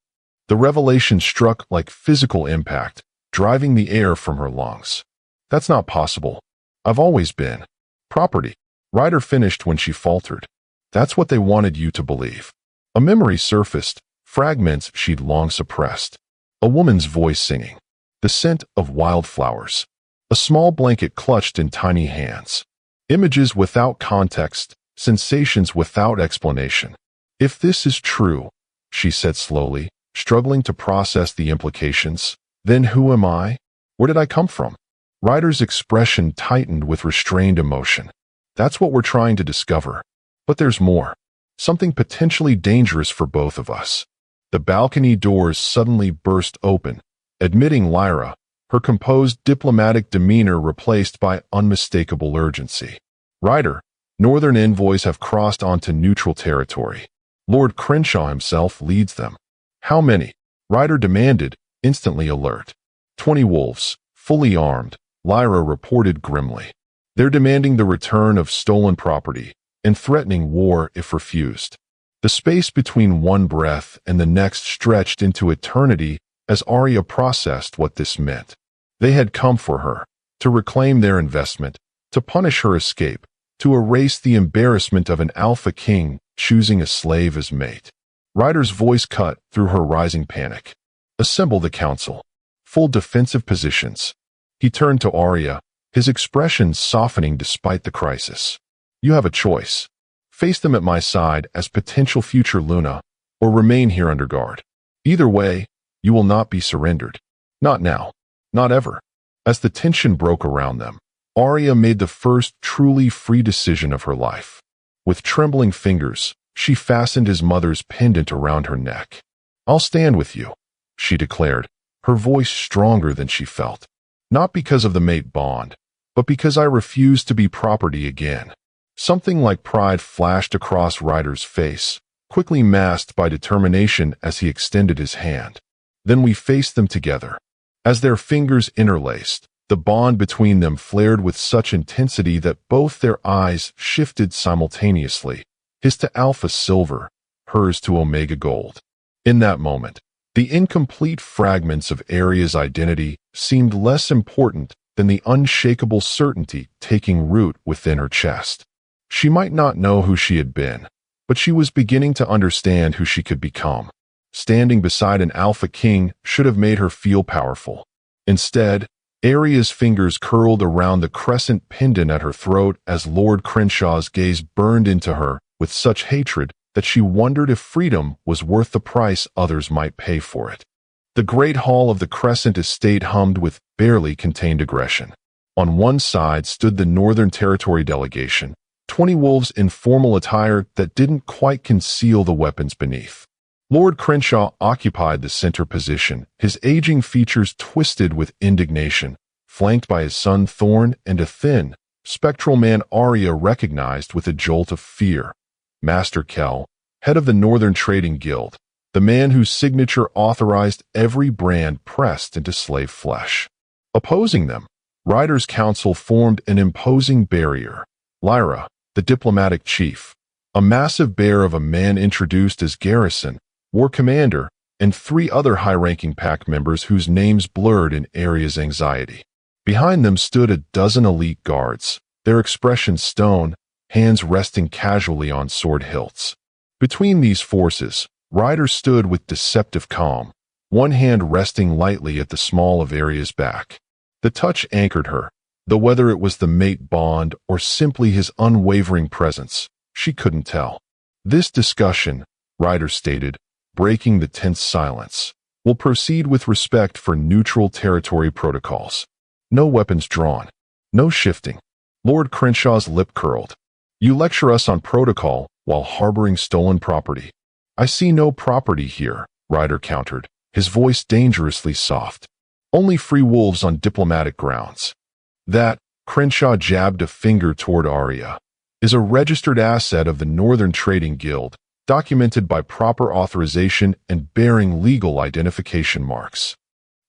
The revelation struck like physical impact, driving the air from her lungs. "That's not possible. I've always been property." Ryder finished when she faltered. "That's what they wanted you to believe." A memory surfaced, fragments she'd long suppressed. A woman's voice singing. The scent of wildflowers. A small blanket clutched in tiny hands. Images without context, sensations without explanation. "If this is true," she said slowly, struggling to process the implications, "then who am I? Where did I come from?" Ryder's expression tightened with restrained emotion. "That's what we're trying to discover. But there's more. Something potentially dangerous for both of us." The balcony doors suddenly burst open, admitting Lyra, her composed diplomatic demeanor replaced by unmistakable urgency. "Ryder, Northern envoys have crossed onto neutral territory. Lord Crenshaw himself leads them." "How many?" Ryder demanded, instantly alert. 20 wolves, fully armed," Lyra reported grimly. "They're demanding the return of stolen property and threatening war if refused." The space between one breath and the next stretched into eternity as Arya processed what this meant. They had come for her, to reclaim their investment, to punish her escape, to erase the embarrassment of an alpha king choosing a slave as mate. Ryder's voice cut through her rising panic. "Assemble the council. Full defensive positions." He turned to Arya, his expression softening despite the crisis. "You have a choice. Face them at my side as potential future Luna, or remain here under guard. Either way, you will not be surrendered. Not now. Not ever." As the tension broke around them, Arya made the first truly free decision of her life. With trembling fingers, she fastened his mother's pendant around her neck. "I'll stand with you," she declared, her voice stronger than she felt. "Not because of the mate bond, but because I refuse to be property again." Something like pride flashed across Ryder's face, quickly masked by determination as he extended his hand. "Then we faced them together." As their fingers interlaced, the bond between them flared with such intensity that both their eyes shifted simultaneously, his to alpha silver, hers to omega gold. In that moment, the incomplete fragments of Arya's identity seemed less important than the unshakable certainty taking root within her chest. She might not know who she had been, but she was beginning to understand who she could become. Standing beside an alpha king should have made her feel powerful. Instead, Arya's fingers curled around the crescent pendant at her throat as Lord Crenshaw's gaze burned into her with such hatred that she wondered if freedom was worth the price others might pay for it. The great hall of the Crescent estate hummed with barely contained aggression. On one side stood the Northern Territory delegation, 20 wolves in formal attire that didn't quite conceal the weapons beneath. Lord Crenshaw occupied the center position, his aging features twisted with indignation, flanked by his son Thorn and a thin, spectral man Arya recognized with a jolt of fear. Master Kell, head of the Northern Trading Guild, the man whose signature authorized every brand pressed into slave flesh. Opposing them, Riders' Council formed an imposing barrier. Lyra, the diplomatic chief, a massive bear of a man introduced as Garrison, war commander, and 3 other high-ranking pack members whose names blurred in Arya's anxiety. Behind them stood a dozen elite guards, their expressions stone, hands resting casually on sword hilts. Between these forces, Ryder stood with deceptive calm, one hand resting lightly at the small of Arya's back. The touch anchored her, though whether it was the mate bond or simply his unwavering presence, she couldn't tell. This discussion, Ryder stated, breaking the tense silence, will proceed with respect for neutral territory protocols. No weapons drawn. No shifting. Lord Crenshaw's lip curled. You lecture us on protocol while harboring stolen property. I see no property here, Ryder countered, his voice dangerously soft. Only free wolves on diplomatic grounds. That, Crenshaw jabbed a finger toward Arya, is a registered asset of the Northern Trading Guild, documented by proper authorization and bearing legal identification marks.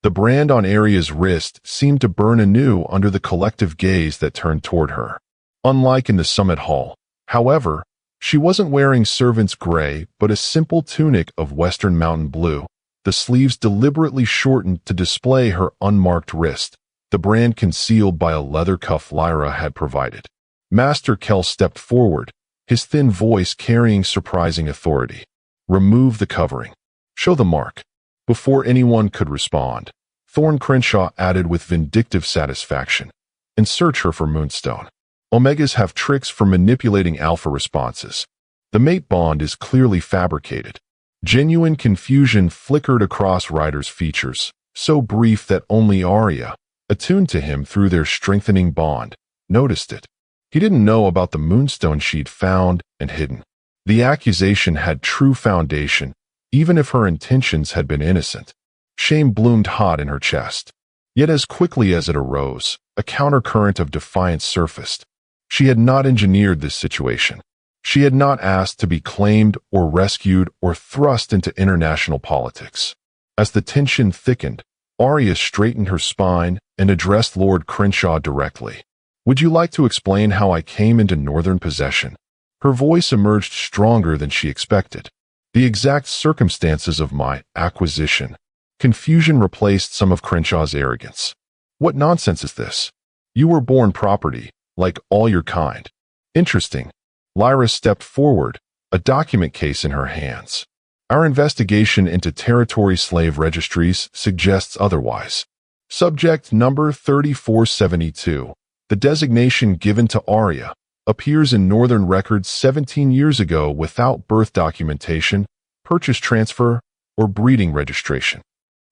The brand on Arya's wrist seemed to burn anew under the collective gaze that turned toward her. Unlike in the summit hall, however, she wasn't wearing servant's gray but a simple tunic of western mountain blue, the sleeves deliberately shortened to display her unmarked wrist, the brand concealed by a leather cuff Lyra had provided. Master Kell stepped forward, his thin voice carrying surprising authority. Remove the covering. Show the mark. Before anyone could respond, Thorn Crenshaw added with vindictive satisfaction, and search her for Moonstone. Omegas have tricks for manipulating alpha responses. The mate bond is clearly fabricated. Genuine confusion flickered across Ryder's features, so brief that only Arya, attuned to him through their strengthening bond, noticed it. He didn't know about the Moonstone she'd found and hidden. The accusation had true foundation, even if her intentions had been innocent. Shame bloomed hot in her chest. Yet as quickly as it arose, a countercurrent of defiance surfaced. She had not engineered this situation. She had not asked to be claimed or rescued or thrust into international politics. As the tension thickened, Arya straightened her spine and addressed Lord Crenshaw directly. Would you like to explain how I came into Northern possession? Her voice emerged stronger than she expected. The exact circumstances of my acquisition. Confusion replaced some of Crenshaw's arrogance. What nonsense is this? You were born property, like all your kind. Interesting. Lyra stepped forward, a document case in her hands. Our investigation into territory slave registries suggests otherwise. Subject number 3472. The designation given to Arya appears in Northern records 17 years ago without birth documentation, purchase transfer, or breeding registration.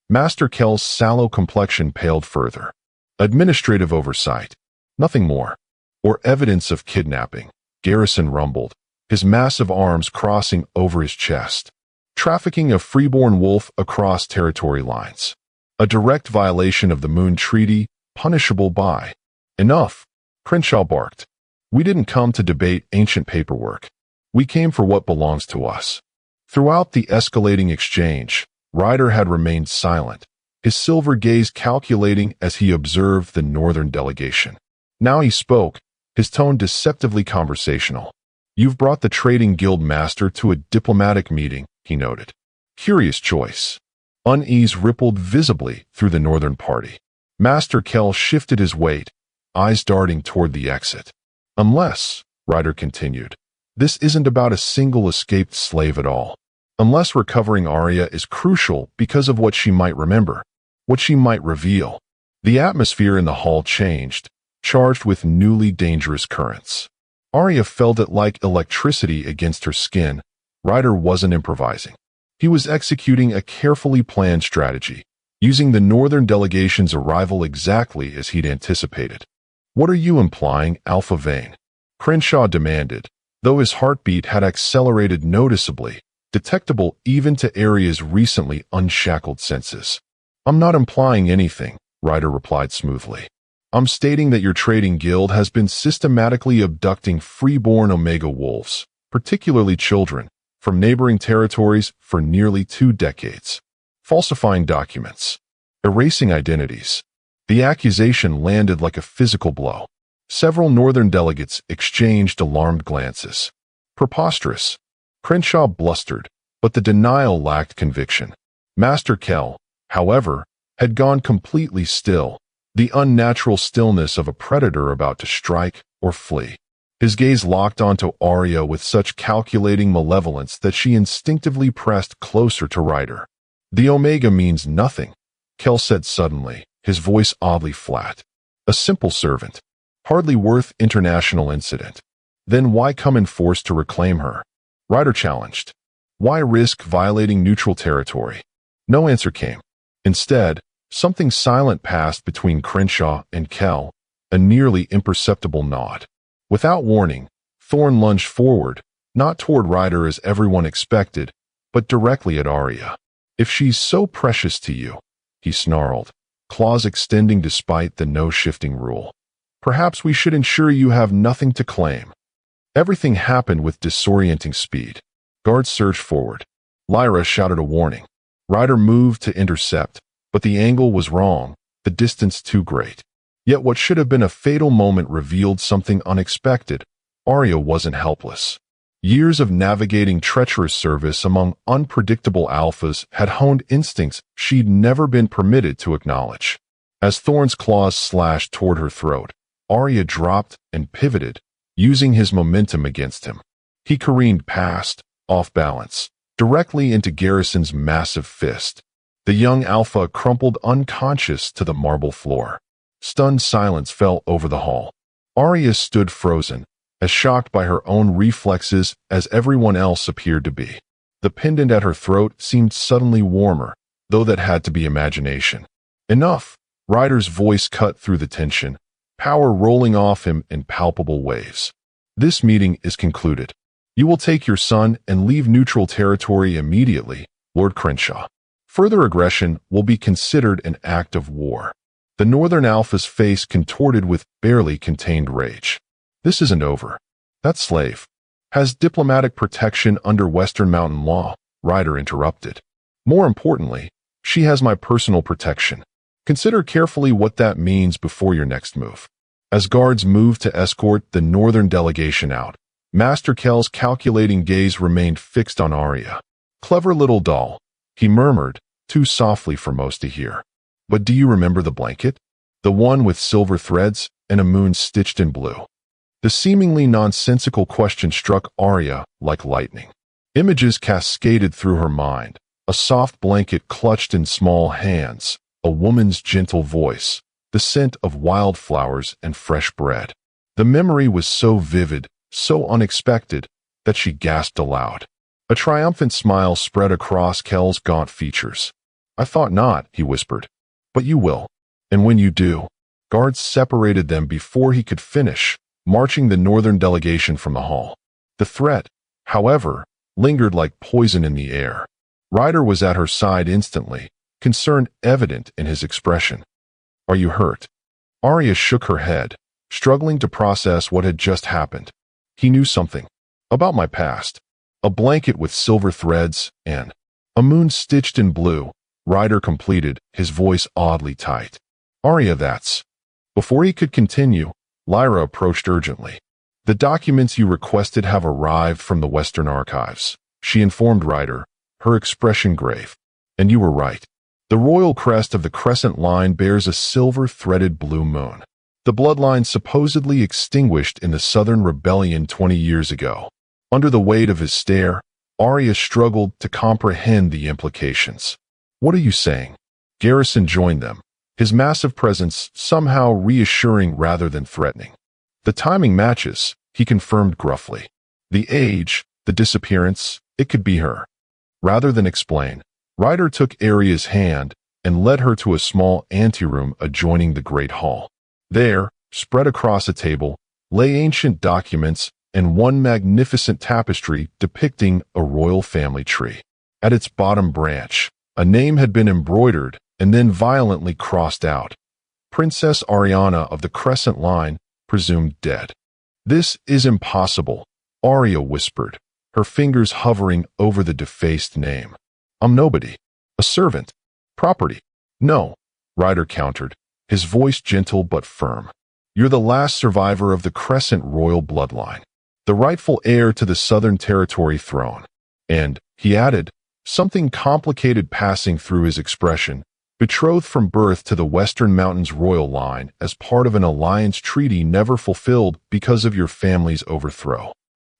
Master Kell's sallow complexion paled further. Administrative oversight. Nothing more. Or evidence of kidnapping, Garrison rumbled, his massive arms crossing over his chest. Trafficking a freeborn wolf across territory lines. A direct violation of the Moon Treaty, punishable by. Enough, Crenshaw barked. We didn't come to debate ancient paperwork. We came for what belongs to us. Throughout the escalating exchange, Ryder had remained silent, his silver gaze calculating as he observed the Northern delegation. Now he spoke, his tone deceptively conversational. You've brought the Trading Guild Master to a diplomatic meeting, he noted. Curious choice. Unease rippled visibly through the Northern party. Master Kell shifted his weight, eyes darting toward the exit. Unless, Ryder continued, this isn't about a single escaped slave at all. Unless recovering Arya is crucial because of what she might remember, what she might reveal. The atmosphere in the hall changed, charged with newly dangerous currents. Arya felt it like electricity against her skin. Ryder wasn't improvising. He was executing a carefully planned strategy, using the Northern delegation's arrival exactly as he'd anticipated. What are you implying, Alpha Vane? Crenshaw demanded, though his heartbeat had accelerated noticeably, detectable even to Aria's recently unshackled senses. "I'm not implying anything," Ryder replied smoothly. "I'm stating that your trading guild has been systematically abducting freeborn Omega wolves, particularly children, from neighboring territories for nearly 2 decades, falsifying documents, erasing identities." The accusation landed like a physical blow. Several northern delegates exchanged alarmed glances. "Preposterous," Crenshaw blustered, but the denial lacked conviction. Master Kell, however, had gone completely still, the unnatural stillness of a predator about to strike or flee. His gaze locked onto Arya with such calculating malevolence that she instinctively pressed closer to Ryder. "The Omega means nothing," Kell said suddenly, his voice oddly flat. "A simple servant. Hardly worth international incident." "Then why come in force to reclaim her?" Ryder challenged. "Why risk violating neutral territory?" No answer came. Instead, something silent passed between Crenshaw and Kell, a nearly imperceptible nod. Without warning, Thorne lunged forward, not toward Ryder as everyone expected, but directly at Arya. "If she's so precious to you," he snarled, claws extending despite the no-shifting rule, "perhaps we should ensure you have nothing to claim." Everything happened with disorienting speed. Guards surged forward. Lyra shouted a warning. Ryder moved to intercept, but the angle was wrong, the distance too great. Yet what should have been a fatal moment revealed something unexpected. Arya wasn't helpless. Years of navigating treacherous service among unpredictable alphas had honed instincts she'd never been permitted to acknowledge. As Thorne's claws slashed toward her throat, Arya dropped and pivoted, using his momentum against him. He careened past, off balance, directly into Garrison's massive fist. The young alpha crumpled unconscious to the marble floor. Stunned silence fell over the hall. Arya stood frozen, as shocked by her own reflexes as everyone else appeared to be. The pendant at her throat seemed suddenly warmer, though that had to be imagination. "Enough!" Ryder's voice cut through the tension, power rolling off him in palpable waves. "This meeting is concluded. You will take your son and leave neutral territory immediately, Lord Crenshaw. Further aggression will be considered an act of war." The Northern Alpha's face contorted with barely contained rage. "This isn't over. That slave has diplomatic protection under Western Mountain law," Ryder interrupted. "More importantly, she has my personal protection. Consider carefully what that means before your next move." As guards moved to escort the Northern delegation out, Master Kell's calculating gaze remained fixed on Arya. "Clever little doll," he murmured, too softly for most to hear. "But do you remember the blanket? The one with silver threads and a moon stitched in blue?" The seemingly nonsensical question struck Arya like lightning. Images cascaded through her mind, a soft blanket clutched in small hands, a woman's gentle voice, the scent of wildflowers and fresh bread. The memory was so vivid, so unexpected, that she gasped aloud. A triumphant smile spread across Kell's gaunt features. "I thought not," he whispered. "But you will. And when you do..." Guards separated them before he could finish, marching the Northern delegation from the hall. The threat, however, lingered like poison in the air. Ryder was at her side instantly, concern evident in his expression. "Are you hurt?" Arya shook her head, struggling to process what had just happened. "He knew something. About my past. A blanket with silver threads and a moon stitched in blue," Ryder completed, his voice oddly tight. "Arya, that's..." Before he could continue, Lyra approached urgently. "The documents you requested have arrived from the Western Archives," she informed Ryder, her expression grave. "And you were right. The royal crest of the crescent line bears a silver-threaded blue moon. The bloodline supposedly extinguished in the Southern Rebellion 20 years ago." Under the weight of his stare, Arya struggled to comprehend the implications. "What are you saying?" Garrison joined them, his massive presence somehow reassuring rather than threatening. "The timing matches," he confirmed gruffly. "The age, the disappearance, it could be her." Rather than explain, Ryder took Arya's hand and led her to a small anteroom adjoining the Great Hall. There, spread across a table, lay ancient documents and one magnificent tapestry depicting a royal family tree. At its bottom branch, a name had been embroidered and then violently crossed out. Princess Ariana of the Crescent Line, presumed dead. "This is impossible," Arya whispered, her fingers hovering over the defaced name. "I'm nobody. A servant. Property." "No," Ryder countered, his voice gentle but firm. "You're the last survivor of the Crescent royal bloodline, the rightful heir to the Southern Territory throne." And, he added, something complicated passing through his expression, "betrothed from birth to the Western Mountains royal line as part of an alliance treaty never fulfilled because of your family's overthrow."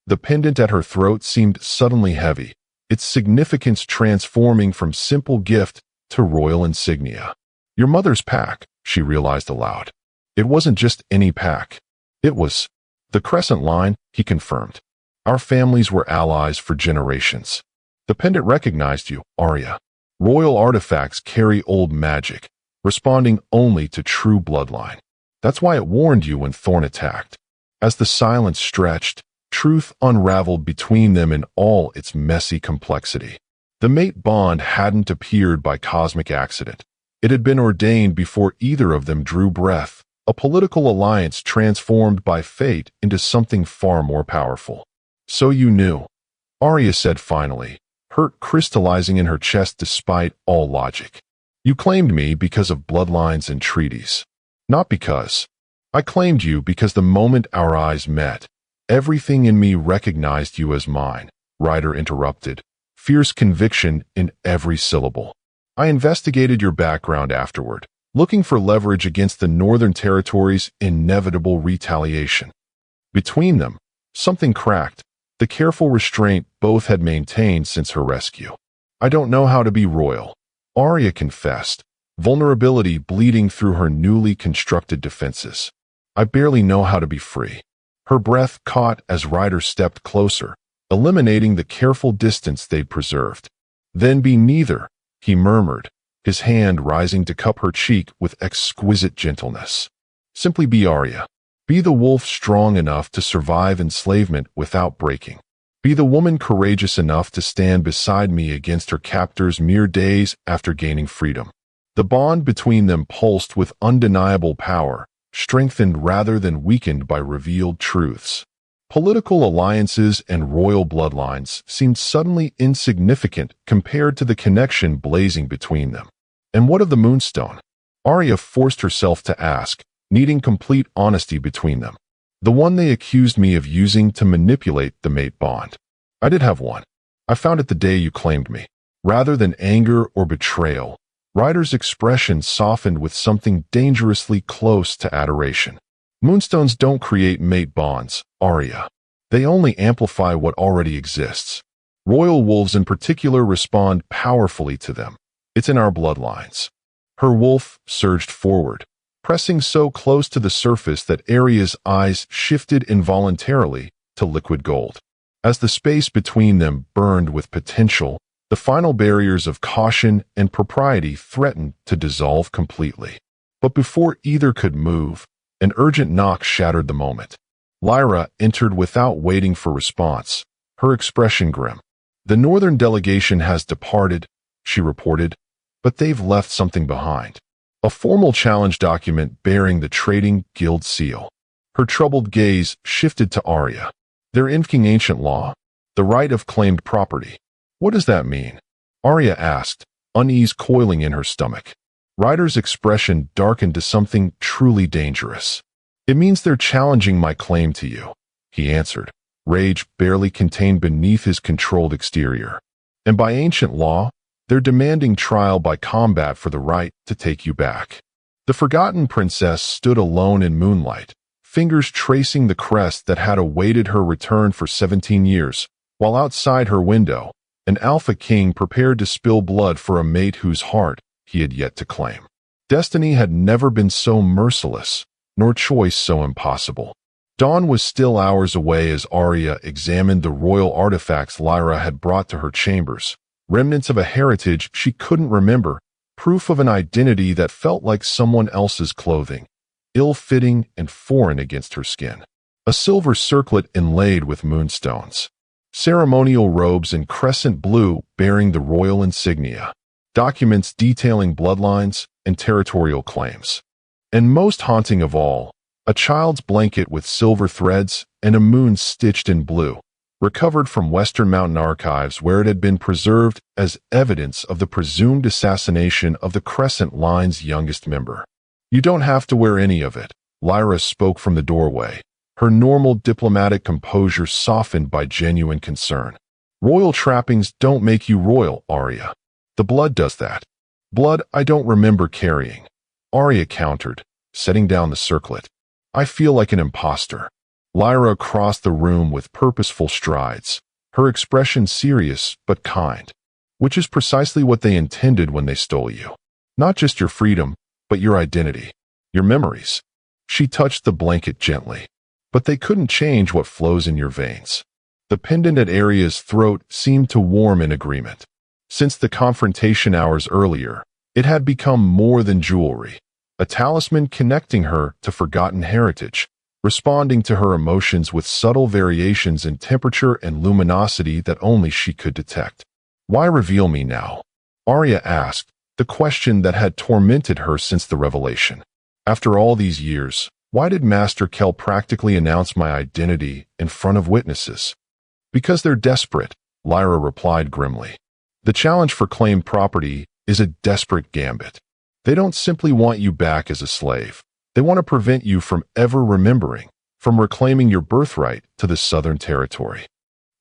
The pendant at her throat seemed suddenly heavy, its significance transforming from simple gift to royal insignia. "Your mother's pack," she realized aloud. It wasn't just any pack. It was the Crescent Line, he confirmed. "Our families were allies for generations." "The pendant recognized you, Arya. Royal artifacts carry old magic, responding only to true bloodline. That's why it warned you when Thorn attacked." As the silence stretched, truth unraveled between them in all its messy complexity. The mate bond hadn't appeared by cosmic accident. It had been ordained before either of them drew breath, a political alliance transformed by fate into something far more powerful. "So you knew," Arya said finally, hurt crystallizing in her chest despite all logic. "You claimed me because of bloodlines and treaties. Not because. I claimed you because the moment our eyes met, everything in me recognized you as mine," Ryder interrupted, fierce conviction in every syllable. "I investigated your background afterward, looking for leverage against the Northern Territory's inevitable retaliation." Between them, something cracked, the careful restraint both had maintained since her rescue. "I don't know how to be royal," Arya confessed, vulnerability bleeding through her newly constructed defenses. "I barely know how to be free." Her breath caught as Ryder stepped closer, eliminating the careful distance they'd preserved. "Then be neither," he murmured, his hand rising to cup her cheek with exquisite gentleness. "Simply be Arya. Be the wolf strong enough to survive enslavement without breaking. Be the woman courageous enough to stand beside me against her captors mere days after gaining freedom." The bond between them pulsed with undeniable power, strengthened rather than weakened by revealed truths. Political alliances and royal bloodlines seemed suddenly insignificant compared to the connection blazing between them. "And what of the Moonstone?" Arya forced herself to ask, needing complete honesty between them. "The one they accused me of using to manipulate the mate bond. I did have one. I found it the day you claimed me." Rather than anger or betrayal, Ryder's expression softened with something dangerously close to adoration. "Moonstones don't create mate bonds, Arya. They only amplify what already exists. Royal wolves in particular respond powerfully to them. It's in our bloodlines." Her wolf surged forward, pressing so close to the surface that Arya's eyes shifted involuntarily to liquid gold. As the space between them burned with potential, the final barriers of caution and propriety threatened to dissolve completely. But before either could move, an urgent knock shattered the moment. Lyra entered without waiting for response, her expression grim. "The Northern delegation has departed," she reported, "but they've left something behind. A formal challenge document bearing the Trading Guild seal." Her troubled gaze shifted to Arya. "They're invoking ancient law, the right of claimed property." "What does that mean?" Arya asked, unease coiling in her stomach. Ryder's expression darkened to something truly dangerous. "It means they're challenging my claim to you," he answered, rage barely contained beneath his controlled exterior. "And by ancient law, they're demanding trial by combat for the right to take you back." The forgotten princess stood alone in moonlight, fingers tracing the crest that had awaited her return for 17 years, while outside her window, an alpha king prepared to spill blood for a mate whose heart he had yet to claim. Destiny had never been so merciless, nor choice so impossible. Dawn was still hours away as Arya examined the royal artifacts Lyra had brought to her chambers, remnants of a heritage she couldn't remember, proof of an identity that felt like someone else's clothing, ill-fitting and foreign against her skin. a silver circlet inlaid with moonstones, ceremonial robes in crescent blue bearing the royal insignia, documents detailing bloodlines and territorial claims. And most haunting of all, a child's blanket with silver threads and a moon stitched in blue, recovered from Western Mountain archives where it had been preserved as evidence of the presumed assassination of the Crescent Line's youngest member. "You don't have to wear any of it," Lyra spoke from the doorway, her normal diplomatic composure softened by genuine concern. "Royal trappings don't make you royal, Arya. The blood does that." "Blood I don't remember carrying," Arya countered, setting down the circlet. "I feel like an imposter." Lyra crossed the room with purposeful strides, her expression serious but kind, which is precisely what they intended when they stole you. Not just your freedom, but your identity, your memories. She touched the blanket gently, but they couldn't change what flows in your veins. The pendant at Arya's throat seemed to warm in agreement. Since the confrontation hours earlier, it had become more than jewelry, a talisman connecting her to forgotten heritage, responding to her emotions with subtle variations in temperature and luminosity that only she could detect. "Why reveal me now?" Arya asked, the question that had tormented her since the revelation. "After all these years, why did Master Kell practically announce my identity in front of witnesses?" "Because they're desperate," Lyra replied grimly. "The challenge for claimed property is a desperate gambit. They don't simply want you back as a slave. They want to prevent you from ever remembering, from reclaiming your birthright to the Southern Territory,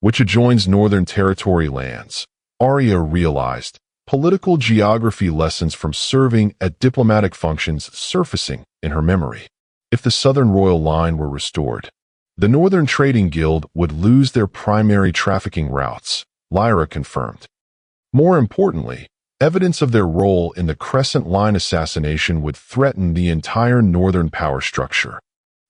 which adjoins Northern Territory lands." Arya realized, political geography lessons from serving at diplomatic functions surfacing in her memory. If the Southern Royal Line were restored, the Northern Trading Guild would lose their primary trafficking routes, Lyra confirmed. More importantly, evidence of their role in the Crescent Line assassination would threaten the entire Northern power structure.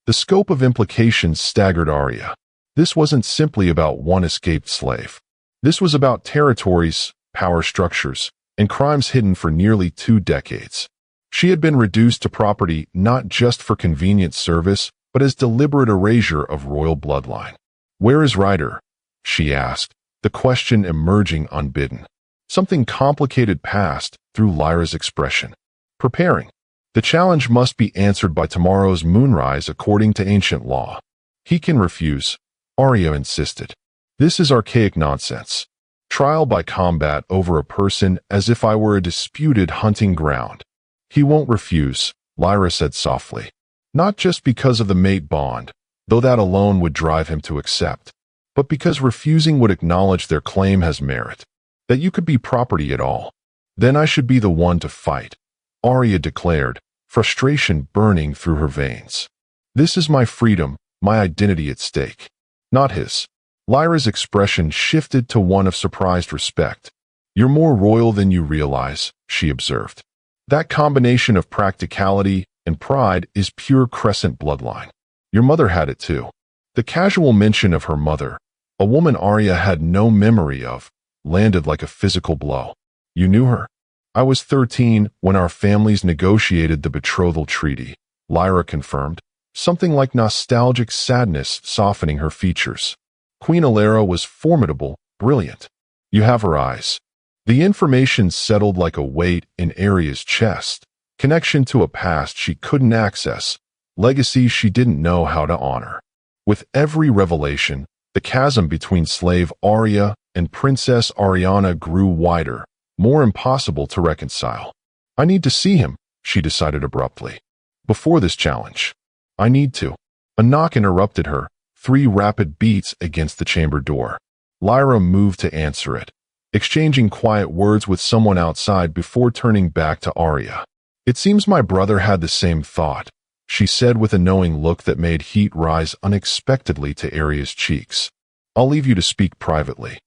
The scope of implications staggered Arya. This wasn't simply about one escaped slave. This was about territories, power structures, and crimes hidden for nearly 2 decades. She had been reduced to property not just for convenient service, but as deliberate erasure of royal bloodline. "Where is Ryder?" she asked, the question emerging unbidden. Something complicated passed through Lyra's expression. "Preparing. The challenge must be answered by tomorrow's moonrise according to ancient law." "He can refuse," Arya insisted. "This is archaic nonsense. Trial by combat over a person as if I were a disputed hunting ground." "He won't refuse," Lyra said softly. "Not just because of the mate bond, though that alone would drive him to accept, but because refusing would acknowledge their claim has merit, that you could be property at all. Then I should be the one to fight," Arya declared, frustration burning through her veins. "This is my freedom, my identity at stake, not his." Lyra's expression shifted to one of surprised respect. "You're more royal than you realize," she observed. "That combination of practicality and pride is pure Crescent bloodline. Your mother had it too." The casual mention of her mother, a woman Arya had no memory of, landed like a physical blow. "You knew her?" "I was 13 when our families negotiated the betrothal treaty," Lyra confirmed, something like nostalgic sadness softening her features. "Queen Alara was formidable, brilliant. You have her eyes." The information settled like a weight in Arya's chest, connection to a past she couldn't access, legacy she didn't know how to honor. With every revelation, the chasm between slave Arya and Princess Ariana grew wider, more impossible to reconcile. "I need to see him," she decided abruptly. "Before this challenge. I need to." A knock interrupted her, 3 rapid beats against the chamber door. Lyra moved to answer it, exchanging quiet words with someone outside before turning back to Arya. "It seems my brother had the same thought," she said with a knowing look that made heat rise unexpectedly to Arya's cheeks. "I'll leave you to speak privately."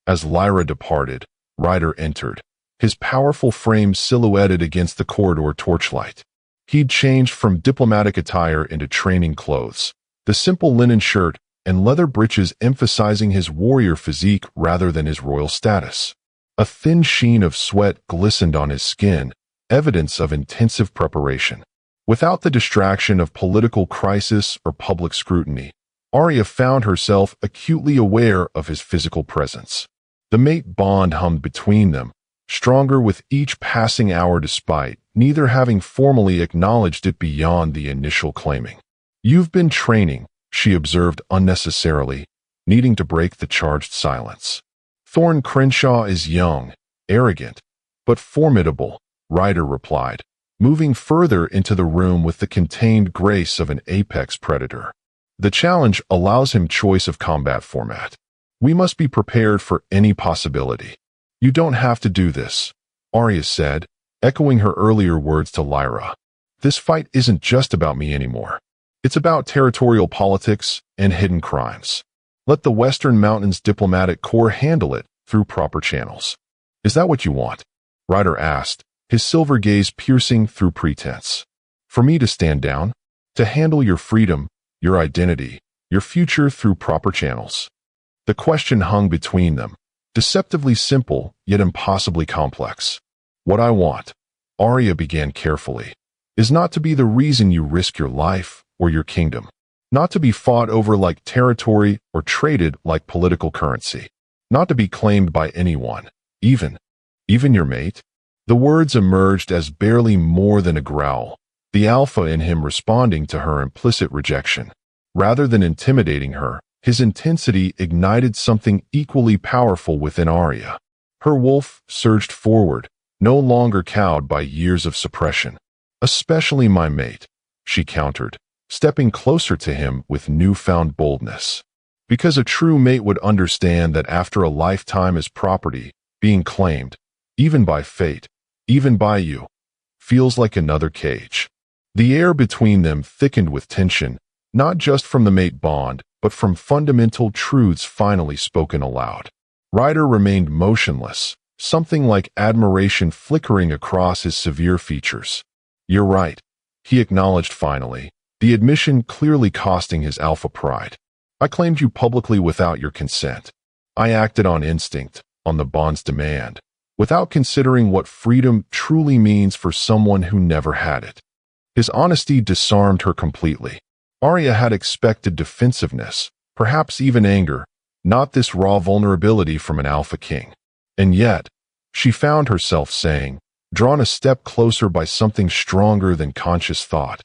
As Lyra departed, Ryder entered, his powerful frame silhouetted against the corridor torchlight. He'd changed from diplomatic attire into training clothes, the simple linen shirt and leather breeches emphasizing his warrior physique rather than his royal status. A thin sheen of sweat glistened on his skin, evidence of intensive preparation. Without the distraction of political crisis or public scrutiny, Arya found herself acutely aware of his physical presence. The mate bond hummed between them, stronger with each passing hour despite neither having formally acknowledged it beyond the initial claiming. "You've been training," she observed unnecessarily, needing to break the charged silence. "Thorne Crenshaw is young, arrogant, but formidable," Ryder replied, moving further into the room with the contained grace of an apex predator. "The challenge allows him choice of combat format. We must be prepared for any possibility." "You don't have to do this," Arya said, echoing her earlier words to Lyra. "This fight isn't just about me anymore. It's about territorial politics and hidden crimes. Let the Western Mountains Diplomatic Corps handle it through proper channels." "Is that what you want?" Ryder asked, his silver gaze piercing through pretense. "For me to stand down? To handle your freedom, your identity, your future through proper channels?" The question hung between them, deceptively simple yet impossibly complex. "What I want," Arya began carefully, "is not to be the reason you risk your life or your kingdom. Not to be fought over like territory or traded like political currency. Not to be claimed by anyone, even your mate." The words emerged as barely more than a growl, the alpha in him responding to her implicit rejection. Rather than intimidating her, his intensity ignited something equally powerful within Arya. Her wolf surged forward, no longer cowed by years of suppression. "Especially my mate," she countered, stepping closer to him with newfound boldness. "Because a true mate would understand that after a lifetime as property, being claimed, even by fate, even by you, feels like another cage." The air between them thickened with tension, not just from the mate bond, but from fundamental truths finally spoken aloud. Ryder remained motionless, something like admiration flickering across his severe features. "You're right," he acknowledged finally, the admission clearly costing his alpha pride. "I claimed you publicly without your consent. I acted on instinct, on the bond's demand, without considering what freedom truly means for someone who never had it." His honesty disarmed her completely. Arya had expected defensiveness, perhaps even anger, not this raw vulnerability from an alpha king. And yet, she found herself saying, drawn a step closer by something stronger than conscious thought,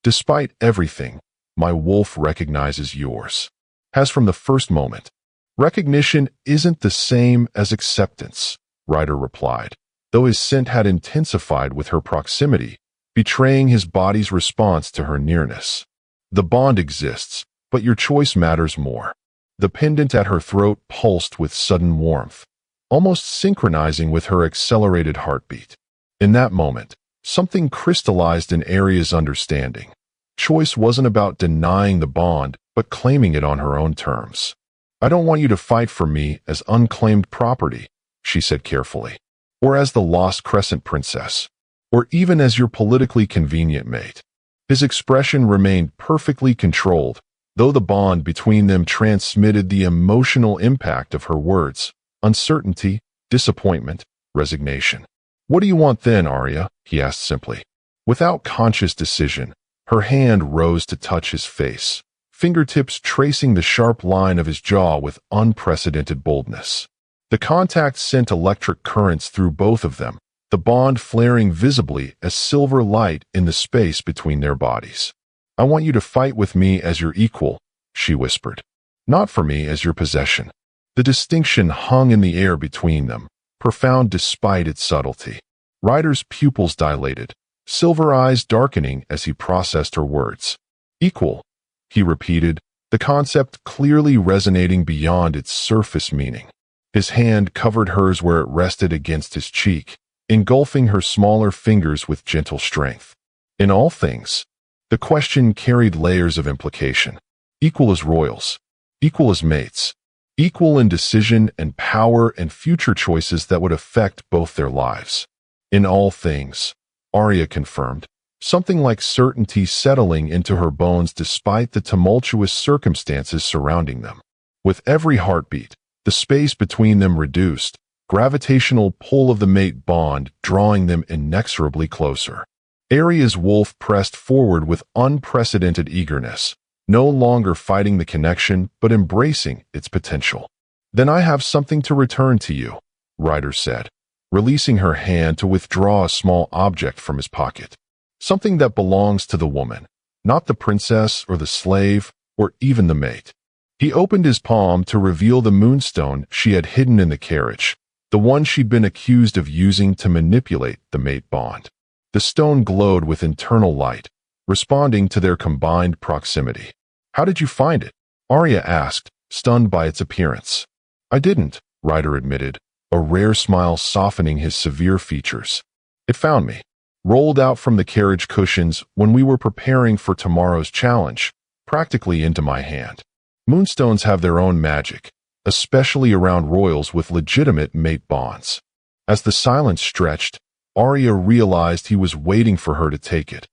"Despite everything, my wolf recognizes yours. Has from the first moment." "Recognition isn't the same as acceptance," Ryder replied, though his scent had intensified with her proximity, betraying his body's response to her nearness. "The bond exists, but your choice matters more." The pendant at her throat pulsed with sudden warmth, almost synchronizing with her accelerated heartbeat. In that moment, something crystallized in Arya's understanding. Choice wasn't about denying the bond, but claiming it on her own terms. "I don't want you to fight for me as unclaimed property," she said carefully, "or as the lost Crescent Princess, or even as your politically convenient mate." His expression remained perfectly controlled, though the bond between them transmitted the emotional impact of her words: uncertainty, disappointment, resignation. "What do you want then, Arya?" he asked simply. Without conscious decision, her hand rose to touch his face, fingertips tracing the sharp line of his jaw with unprecedented boldness. The contact sent electric currents through both of them, the bond flaring visibly as silver light in the space between their bodies. "I want you to fight with me as your equal," she whispered. "Not for me as your possession." The distinction hung in the air between them, profound despite its subtlety. Ryder's pupils dilated, silver eyes darkening as he processed her words. "Equal," he repeated, the concept clearly resonating beyond its surface meaning. His hand covered hers where it rested against his cheek, engulfing her smaller fingers with gentle strength. "In all things." The question carried layers of implication. Equal as royals, equal as mates, equal in decision and power and future choices that would affect both their lives. "In all things," Arya confirmed, something like certainty settling into her bones despite the tumultuous circumstances surrounding them. With every heartbeat, the space between them reduced, gravitational pull of the mate bond drawing them inexorably closer. Arya's wolf pressed forward with unprecedented eagerness, no longer fighting the connection but embracing its potential. "Then I have something to return to you," Ryder said, releasing her hand to withdraw a small object from his pocket. "Something that belongs to the woman, not the princess or the slave or even the mate." He opened his palm to reveal the moonstone she had hidden in the carriage, the one she'd been accused of using to manipulate the mate bond. The stone glowed with internal light, responding to their combined proximity. "How did you find it?" Arya asked, stunned by its appearance. "I didn't," Ryder admitted, a rare smile softening his severe features. "It found me, rolled out from the carriage cushions when we were preparing for tomorrow's challenge, practically into my hand." Moonstones have their own magic, especially around royals with legitimate mate bonds. As the silence stretched, Arya realized he was waiting for her to take it,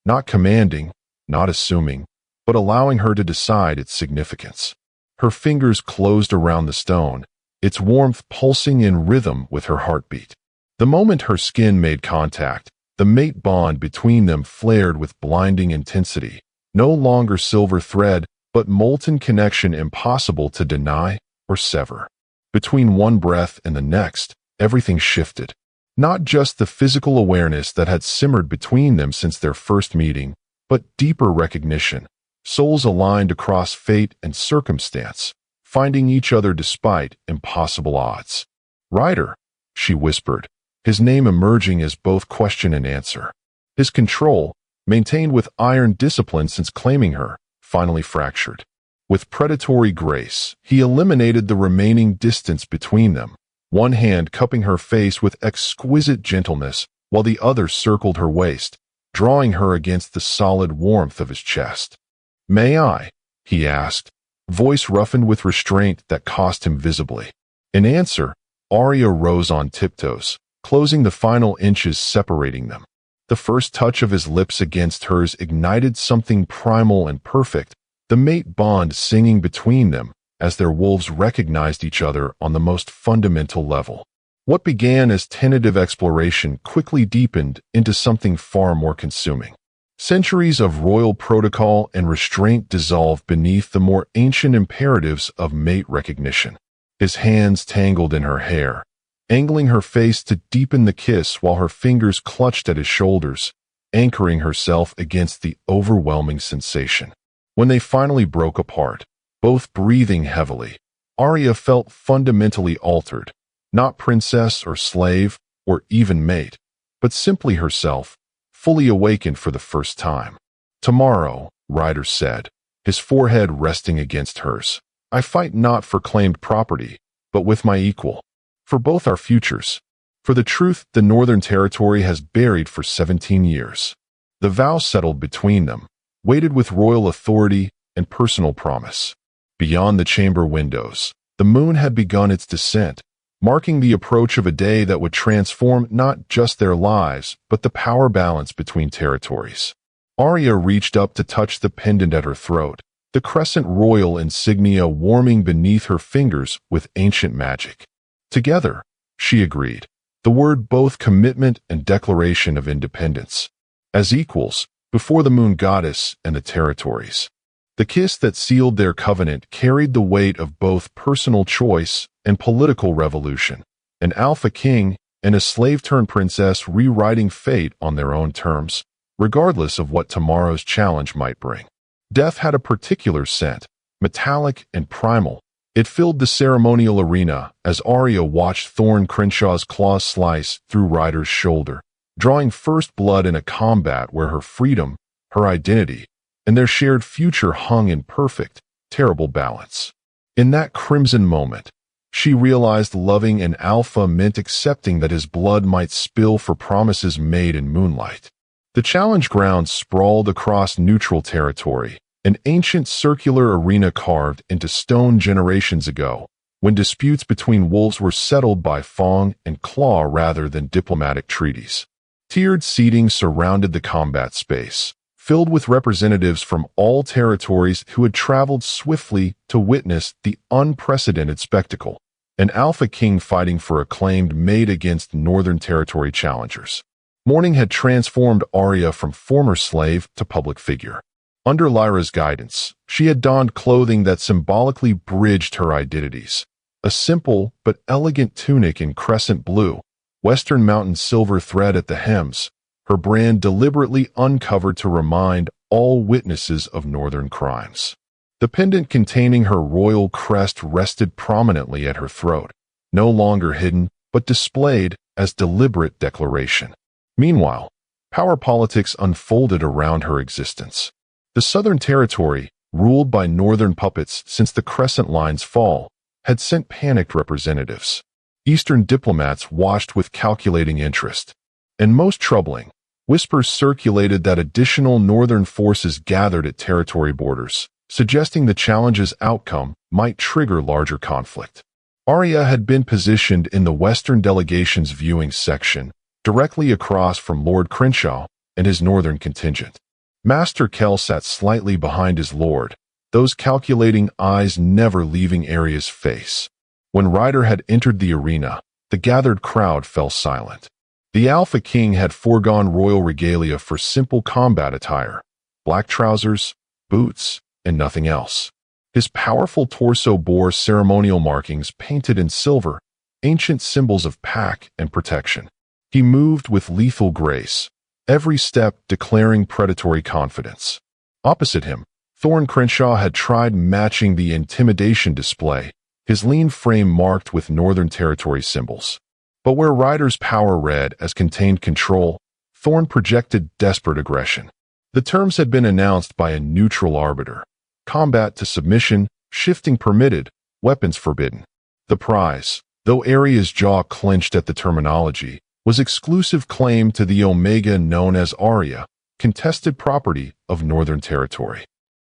not commanding, not assuming, but allowing her to decide its significance. Her fingers closed around the stone, its warmth pulsing in rhythm with her heartbeat. The moment her skin made contact, the mate bond between them flared with blinding intensity, no longer silver thread, but molten connection impossible to deny or sever. Between one breath and the next, everything shifted. Not just the physical awareness that had simmered between them since their first meeting, but deeper recognition. Souls aligned across fate and circumstance, finding each other despite impossible odds. "Ryder," she whispered, his name emerging as both question and answer. His control, maintained with iron discipline since claiming her, finally fractured. With predatory grace, he eliminated the remaining distance between them, one hand cupping her face with exquisite gentleness while the other circled her waist, drawing her against the solid warmth of his chest. "May I?" he asked, voice roughened with restraint that cost him visibly. In answer, Arya rose on tiptoes, closing the final inches separating them. The first touch of his lips against hers ignited something primal and perfect, the mate bond singing between them as their wolves recognized each other on the most fundamental level. What began as tentative exploration quickly deepened into something far more consuming. Centuries of royal protocol and restraint dissolved beneath the more ancient imperatives of mate recognition. His hands tangled in her hair, angling her face to deepen the kiss while her fingers clutched at his shoulders, anchoring herself against the overwhelming sensation. When they finally broke apart, both breathing heavily, Arya felt fundamentally altered, not princess or slave or even mate, but simply herself, fully awakened for the first time. "Tomorrow," Ryder said, his forehead resting against hers, "I fight not for claimed property, but with my equal. For both our futures. For the truth the Northern Territory has buried for 17 years. The vow settled between them, weighted with royal authority and personal promise. Beyond the chamber windows, the moon had begun its descent, marking the approach of a day that would transform not just their lives, but the power balance between territories. Arya reached up to touch the pendant at her throat, the crescent royal insignia warming beneath her fingers with ancient magic. "Together," she agreed, the word both commitment and declaration of independence. As equals, before the moon goddess and the territories. The kiss that sealed their covenant carried the weight of both personal choice and political revolution, an alpha king and a slave-turned-princess rewriting fate on their own terms, regardless of what tomorrow's challenge might bring. Death had a particular scent, metallic and primal. It filled the ceremonial arena as Arya watched Thorn Crenshaw's claws slice through Ryder's shoulder, drawing first blood in a combat where her freedom, her identity, and their shared future hung in perfect, terrible balance. In that crimson moment, she realized loving an alpha meant accepting that his blood might spill for promises made in moonlight. The challenge ground sprawled across neutral territory, an ancient circular arena carved into stone generations ago, when disputes between wolves were settled by fang and claw rather than diplomatic treaties. Tiered seating surrounded the combat space, filled with representatives from all territories who had traveled swiftly to witness the unprecedented spectacle, an alpha king fighting for a claimed mate against Northern Territory challengers. Morning had transformed Arya from former slave to public figure. Under Lyra's guidance, she had donned clothing that symbolically bridged her identities. A simple but elegant tunic in crescent blue, Western Mountain silver thread at the hems, her brand deliberately uncovered to remind all witnesses of northern crimes. The pendant containing her royal crest rested prominently at her throat, no longer hidden, but displayed as deliberate declaration. Meanwhile, power politics unfolded around her existence. The Southern Territory, ruled by Northern puppets since the Crescent Line's fall, had sent panicked representatives. Eastern diplomats watched with calculating interest. And most troubling, whispers circulated that additional Northern forces gathered at territory borders, suggesting the challenge's outcome might trigger larger conflict. Arya had been positioned in the Western delegation's viewing section, directly across from Lord Crenshaw and his Northern contingent. Master Kell sat slightly behind his lord, those calculating eyes never leaving Arya's face. When Ryder had entered the arena, the gathered crowd fell silent. The Alpha King had foregone royal regalia for simple combat attire, black trousers, boots, and nothing else. His powerful torso bore ceremonial markings painted in silver, ancient symbols of pack and protection. He moved with lethal grace, every step declaring predatory confidence. Opposite him, Thorne Crenshaw had tried matching the intimidation display, his lean frame marked with Northern Territory symbols. But where Ryder's power read as contained control, Thorne projected desperate aggression. The terms had been announced by a neutral arbiter. Combat to submission, shifting permitted, weapons forbidden. The prize, though Arya's jaw clenched at the terminology, was exclusive claim to the Omega known as Arya, contested property of Northern Territory.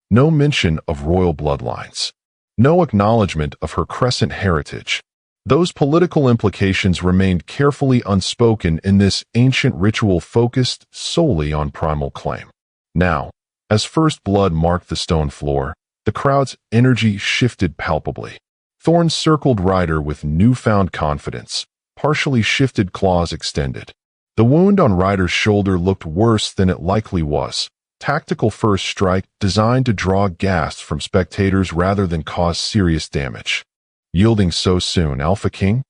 No mention of royal bloodlines. No acknowledgement of her Crescent heritage. Those political implications remained carefully unspoken in this ancient ritual focused solely on primal claim. Now, as first blood marked the stone floor, the crowd's energy shifted palpably. Thorne circled Ryder with newfound confidence, partially shifted claws extended. The wound on Ryder's shoulder looked worse than it likely was. Tactical first strike designed to draw gasps from spectators rather than cause serious damage. Yielding so soon, Alpha King?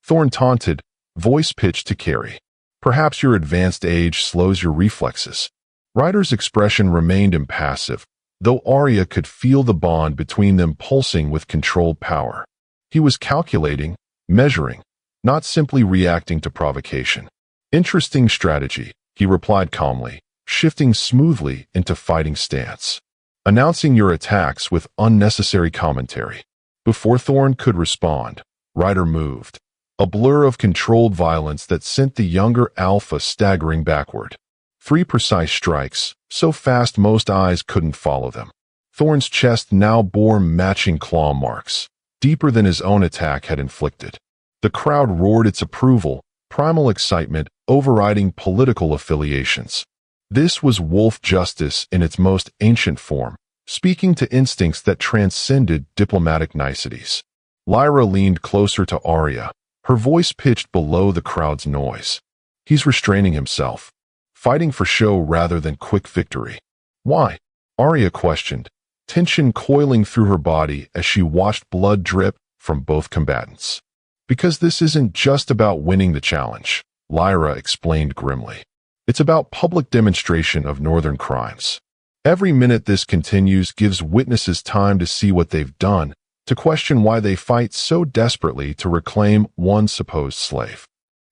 Thorne taunted, voice pitched to Carrie. Perhaps your advanced age slows your reflexes. Ryder's expression remained impassive, though Arya could feel the bond between them pulsing with controlled power. He was calculating, measuring, not simply reacting to provocation. Interesting strategy, he replied calmly, shifting smoothly into fighting stance. Announcing your attacks with unnecessary commentary. Before Thorne could respond, Ryder moved, a blur of controlled violence that sent the younger Alpha staggering backward. 3 precise strikes, so fast most eyes couldn't follow them. Thorne's chest now bore matching claw marks, deeper than his own attack had inflicted. The crowd roared its approval, primal excitement overriding political affiliations. This was wolf justice in its most ancient form, speaking to instincts that transcended diplomatic niceties. Lyra leaned closer to Arya, her voice pitched below the crowd's noise. He's restraining himself, fighting for show rather than quick victory. Why? Arya questioned, tension coiling through her body as she watched blood drip from both combatants. Because this isn't just about winning the challenge, Lyra explained grimly. It's about public demonstration of Northern crimes. Every minute this continues gives witnesses time to see what they've done, to question why they fight so desperately to reclaim one supposed slave.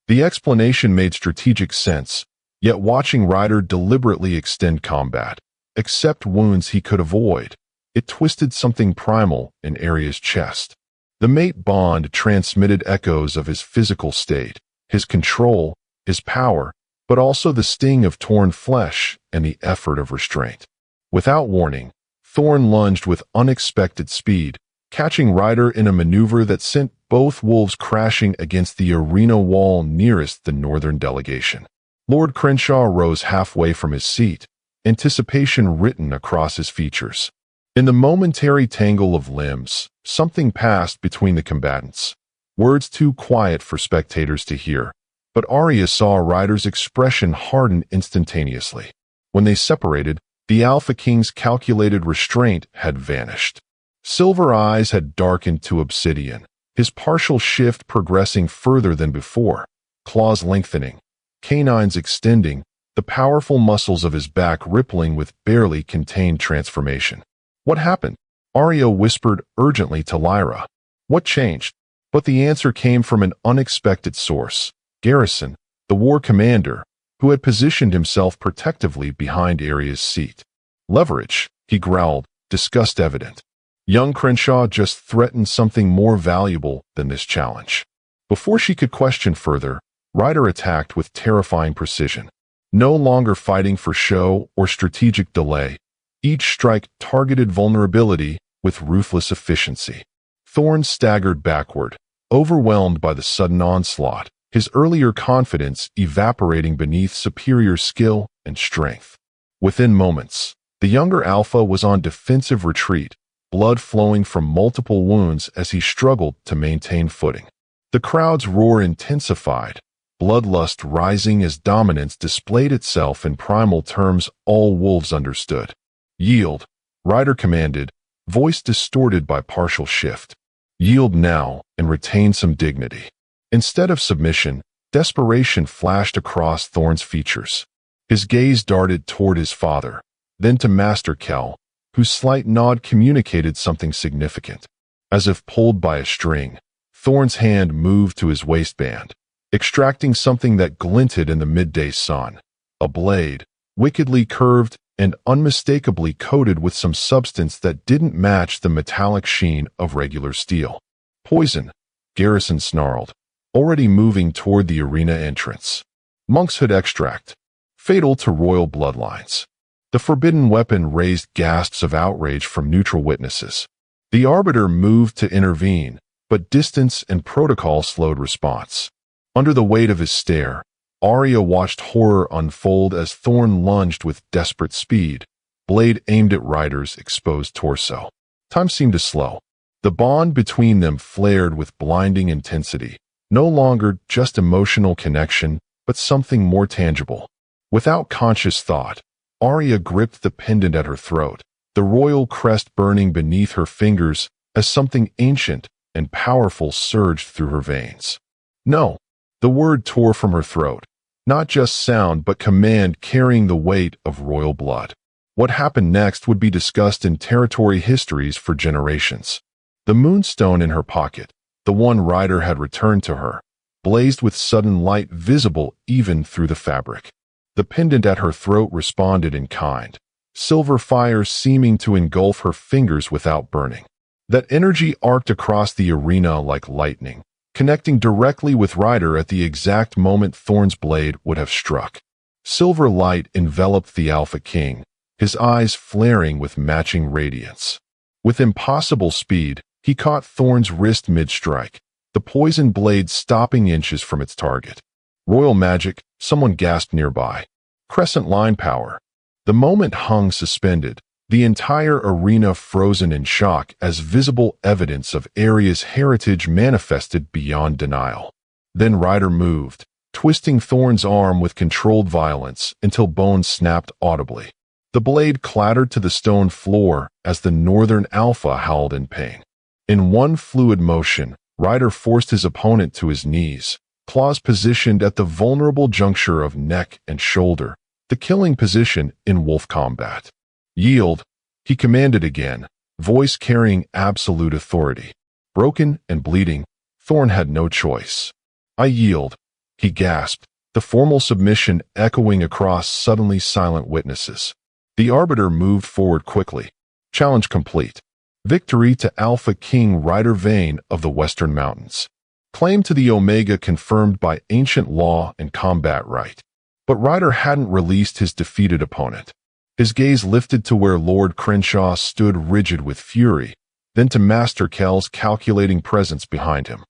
The explanation made strategic sense, yet watching Ryder deliberately extend combat, accept wounds he could avoid, it twisted something primal in Arya's chest. The mate bond transmitted echoes of his physical state, his control, his power, but also the sting of torn flesh and the effort of restraint. Without warning, Thorne lunged with unexpected speed, catching Ryder in a maneuver that sent both wolves crashing against the arena wall nearest the Northern delegation. Lord Crenshaw rose halfway from his seat, anticipation written across his features. In the momentary tangle of limbs, something passed between the combatants. Words too quiet for spectators to hear, but Arya saw Ryder's expression harden instantaneously. When they separated, The Alpha King's calculated restraint had vanished. Silver eyes had darkened to obsidian, his partial shift progressing further than before, claws lengthening, canines extending, the powerful muscles of his back rippling with barely contained transformation. What happened? Arya whispered urgently to Lyra. What changed? But the answer came from an unexpected source. Garrison, the war commander, who had positioned himself protectively behind Arya's seat. Leverage, he growled, disgust evident. Young Crenshaw just threatened something more valuable than this challenge. Before she could question further, Ryder attacked with terrifying precision. No longer fighting for show or strategic delay, each strike targeted vulnerability with ruthless efficiency. Thorn staggered backward, overwhelmed by the sudden onslaught, his earlier confidence evaporating beneath superior skill and strength. Within moments, the younger Alpha was on defensive retreat, blood flowing from multiple wounds as he struggled to maintain footing. The crowd's roar intensified, bloodlust rising as dominance displayed itself in primal terms all wolves understood. Yield, Ryder commanded, voice distorted by partial shift. Yield now and retain some dignity. Instead of submission, desperation flashed across Thorn's features. His gaze darted toward his father, then to Master Kell, whose slight nod communicated something significant. As if pulled by a string, Thorn's hand moved to his waistband, extracting something that glinted in the midday sun. A blade, wickedly curved and unmistakably coated with some substance that didn't match the metallic sheen of regular steel. Poison, Garrison snarled, already moving toward the arena entrance. Monkshood extract, fatal to royal bloodlines. The forbidden weapon raised gasps of outrage from neutral witnesses. The Arbiter moved to intervene, but distance and protocol slowed response. Under the weight of his stare, Arya watched horror unfold as Thorn lunged with desperate speed, blade aimed at Ryder's exposed torso. Time seemed to slow. The bond between them flared with blinding intensity, no longer just emotional connection, but something more tangible. Without conscious thought, Arya gripped the pendant at her throat, the royal crest burning beneath her fingers as something ancient and powerful surged through her veins. No. The word tore from her throat, not just sound but command carrying the weight of royal blood. What happened next would be discussed in territory histories for generations. The moonstone in her pocket, the one Ryder had returned to her, blazed with sudden light visible even through the fabric. The pendant at her throat responded in kind, silver fire seeming to engulf her fingers without burning. That energy arced across the arena like lightning, connecting directly with Ryder at the exact moment Thorn's blade would have struck. Silver light enveloped the Alpha King, his eyes flaring with matching radiance. With impossible speed, he caught Thorn's wrist mid-strike, the poisoned blade stopping inches from its target. Royal magic, someone gasped nearby. Crescent line power. The moment hung suspended, the entire arena frozen in shock as visible evidence of Arya's heritage manifested beyond denial. Then Ryder moved, twisting Thorn's arm with controlled violence until bones snapped audibly. The blade clattered to the stone floor as the Northern Alpha howled in pain. In one fluid motion, Ryder forced his opponent to his knees, claws positioned at the vulnerable juncture of neck and shoulder, the killing position in wolf combat. Yield, he commanded again, voice carrying absolute authority. Broken and bleeding, Thorn had no choice. I yield, he gasped, the formal submission echoing across suddenly silent witnesses. The Arbiter moved forward quickly. Challenge complete. Victory to Alpha King Ryder Vane of the Western Mountains. Claim to the Omega confirmed by ancient law and combat right. But Ryder hadn't released his defeated opponent. His gaze lifted to where Lord Crenshaw stood rigid with fury, then to Master Kell's calculating presence behind him.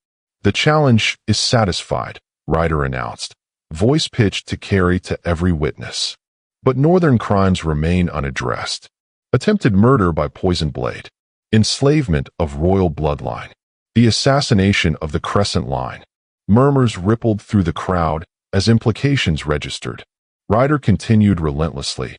The challenge is satisfied, Ryder announced, voice pitched to carry to every witness. But northern crimes remain unaddressed. Attempted murder by poison blade. Enslavement of royal bloodline. The assassination of the Crescent Line. Murmurs rippled through the crowd as implications registered. Ryder continued relentlessly.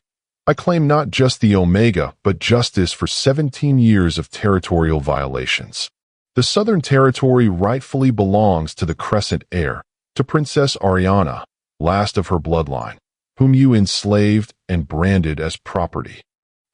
I claim not just the Omega, but justice for 17 years of territorial violations. The Southern Territory rightfully belongs to the Crescent heir, to Princess Ariana, last of her bloodline, whom you enslaved and branded as property."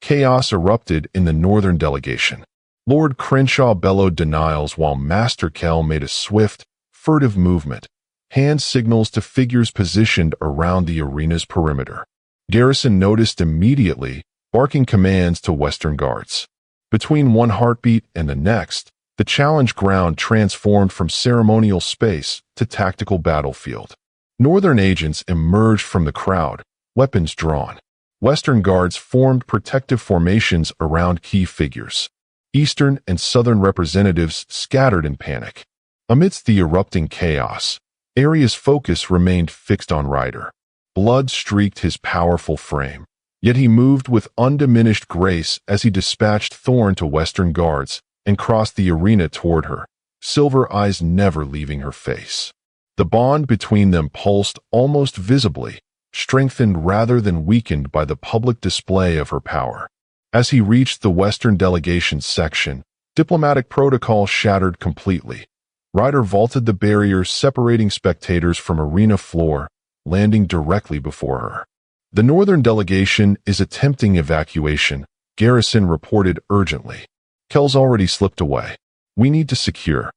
Chaos erupted in the Northern delegation. Lord Crenshaw bellowed denials while Master Kell made a swift, furtive movement, hand signals to figures positioned around the arena's perimeter. Garrison noticed immediately, barking commands to Western guards. Between one heartbeat and the next, the challenge ground transformed from ceremonial space to tactical battlefield. Northern agents emerged from the crowd, weapons drawn. Western guards formed protective formations around key figures. Eastern and Southern representatives scattered in panic. Amidst the erupting chaos, Aria's focus remained fixed on Ryder. Blood streaked his powerful frame, yet he moved with undiminished grace as he dispatched Thorn to Western guards and crossed the arena toward her, silver eyes never leaving her face. The bond between them pulsed almost visibly, strengthened rather than weakened by the public display of her power. As he reached the Western delegation section, diplomatic protocol shattered completely. Ryder vaulted the barrier separating spectators from arena floor, landing directly before her. "The Northern delegation is attempting evacuation," Garrison reported urgently. "Kell's already slipped away. We need to secure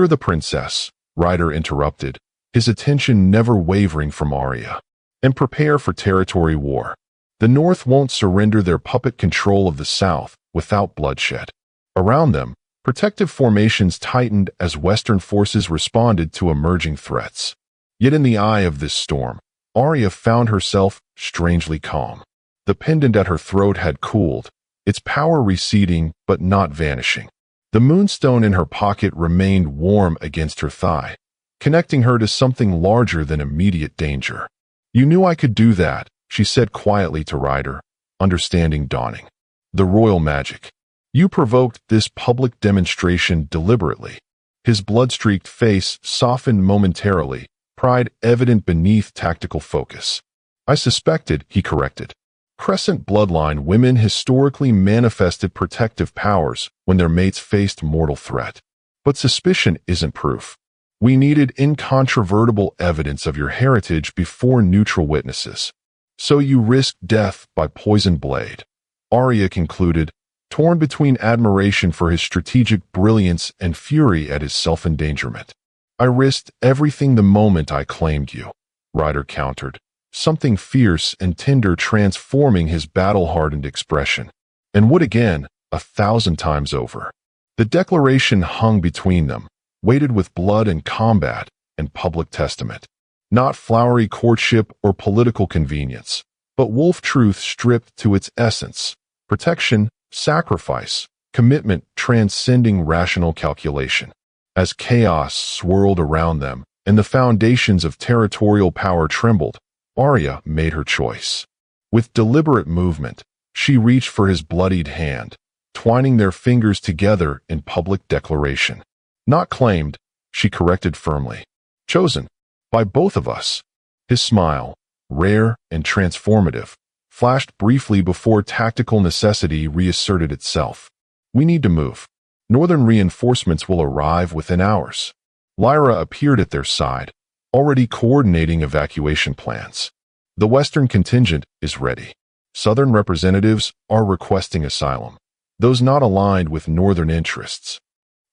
the princess," Ryder interrupted, his attention never wavering from Arya. "And prepare for territory war. The North won't surrender their puppet control of the South without bloodshed." Around them, protective formations tightened as Western forces responded to emerging threats. Yet in the eye of this storm, Arya found herself strangely calm. The pendant at her throat had cooled, its power receding but not vanishing. The moonstone in her pocket remained warm against her thigh, connecting her to something larger than immediate danger. "You knew I could do that," she said quietly to Ryder, understanding dawning. "The royal magic. You provoked this public demonstration deliberately." His blood-streaked face softened momentarily, pride evident beneath tactical focus. "I suspected," he corrected. Crescent bloodline women historically manifested protective powers when their mates faced mortal threat. But suspicion isn't proof. We needed incontrovertible evidence of your heritage before neutral witnesses. So you risked death by poisoned blade. Arya concluded, torn between admiration for his strategic brilliance and fury at his self-endangerment. "I risked everything the moment I claimed you," Ryder countered, something fierce and tender transforming his battle-hardened expression. "And would again, 1,000 times over." The declaration hung between them, weighted with blood and combat and public testament. Not flowery courtship or political convenience, but wolf truth stripped to its essence, protection, sacrifice, commitment transcending rational calculation. As chaos swirled around them and the foundations of territorial power trembled, Arya made her choice. With deliberate movement, she reached for his bloodied hand, twining their fingers together in public declaration. "Not claimed," she corrected firmly. "Chosen. By both of us." His smile, rare and transformative, flashed briefly before tactical necessity reasserted itself. "We need to move. Northern reinforcements will arrive within hours." Lyra appeared at their side, already coordinating evacuation plans. "The Western contingent is ready. Southern representatives are requesting asylum, those not aligned with Northern interests."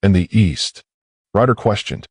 "And the East?" Ryder questioned.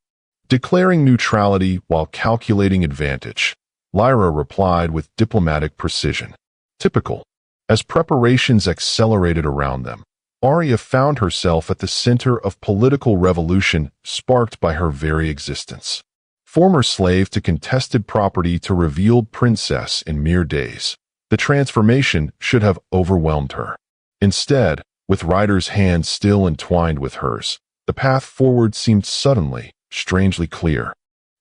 "Declaring neutrality while calculating advantage," Lyra replied with diplomatic precision. Typical. As preparations accelerated around them, Arya found herself at the center of political revolution sparked by her very existence. Former slave to contested property to revealed princess in mere days, the transformation should have overwhelmed her. Instead, with Ryder's hand still entwined with hers, the path forward seemed suddenly, strangely clear.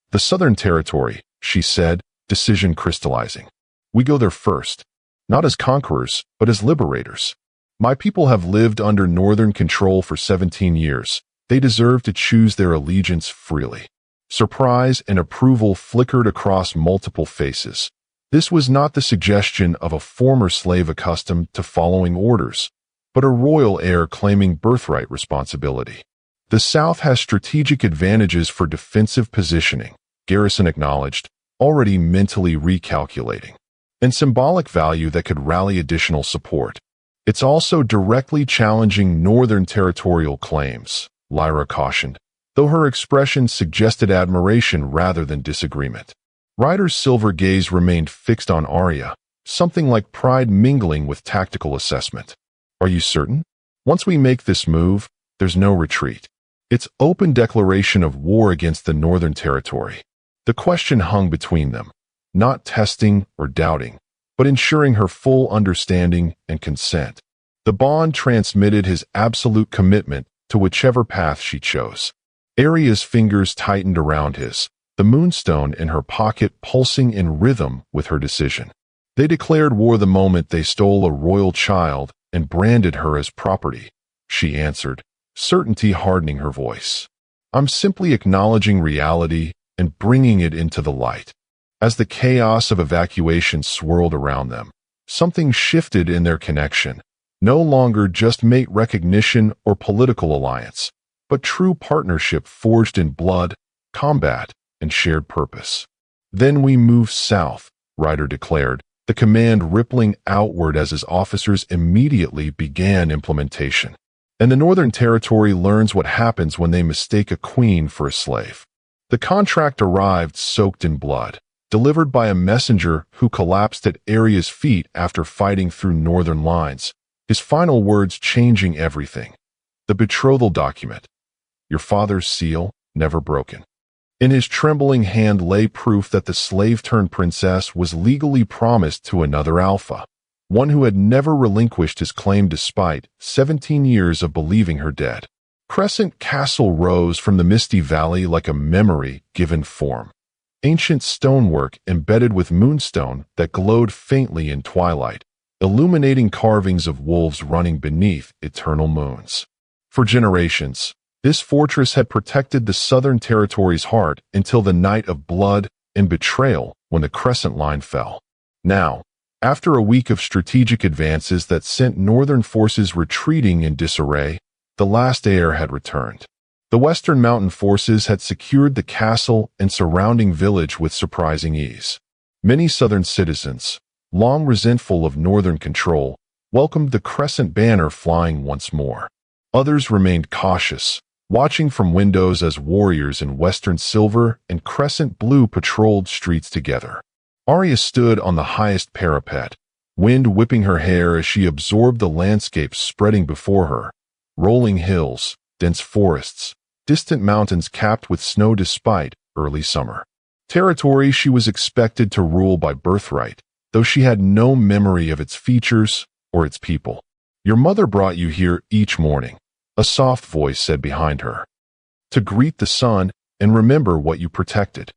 "The Southern Territory," she said, decision crystallizing. "We go there first, not as conquerors, but as liberators. My people have lived under Northern control for 17 years. They deserve to choose their allegiance freely." Surprise and approval flickered across multiple faces. This was not the suggestion of a former slave accustomed to following orders, but a royal heir claiming birthright responsibility. The South has strategic advantages for defensive positioning, Garrison acknowledged, already mentally recalculating, and symbolic value that could rally additional support. It's also directly challenging Northern territorial claims, Lyra cautioned, though her expression suggested admiration rather than disagreement. Ryder's silver gaze remained fixed on Arya, something like pride mingling with tactical assessment. Are you certain? Once we make this move, there's no retreat. It's open declaration of war against the Northern Territory. The question hung between them, not testing or doubting, but ensuring her full understanding and consent. The bond transmitted his absolute commitment to whichever path she chose. Arya's fingers tightened around his, the moonstone in her pocket pulsing in rhythm with her decision. They declared war the moment they stole a royal child and branded her as property, she answered, certainty hardening her voice. I'm simply acknowledging reality and bringing it into the light. As the chaos of evacuation swirled around them, something shifted in their connection. No longer just mate recognition or political alliance, but true partnership forged in blood, combat, and shared purpose. Then we move south, Ryder declared, the command rippling outward as his officers immediately began implementation. And the Northern Territory learns what happens when they mistake a queen for a slave. The contract arrived soaked in blood, delivered by a messenger who collapsed at Arya's feet after fighting through Northern lines, his final words changing everything. The betrothal document, your father's seal, never broken. In his trembling hand lay proof that the slave-turned-princess was legally promised to another alpha, one who had never relinquished his claim despite 17 years of believing her dead. Crescent Castle rose from the misty valley like a memory given form. Ancient stonework embedded with moonstone that glowed faintly in twilight, illuminating carvings of wolves running beneath eternal moons. For generations, this fortress had protected the Southern Territory's heart until the night of blood and betrayal when the Crescent Line fell. Now, after a week of strategic advances that sent Northern forces retreating in disarray, the last heir had returned. The Western Mountain forces had secured the castle and surrounding village with surprising ease. Many Southern citizens, long resentful of Northern control, welcomed the Crescent banner flying once more. Others remained cautious, watching from windows as warriors in Western silver and Crescent blue patrolled streets together. Arya stood on the highest parapet, wind whipping her hair as she absorbed the landscape spreading before her. Rolling hills, dense forests, distant mountains capped with snow despite early summer. Territory she was expected to rule by birthright, though she had no memory of its features or its people. Your mother brought you here each morning, a soft voice said behind her, to greet the sun and remember what you protected.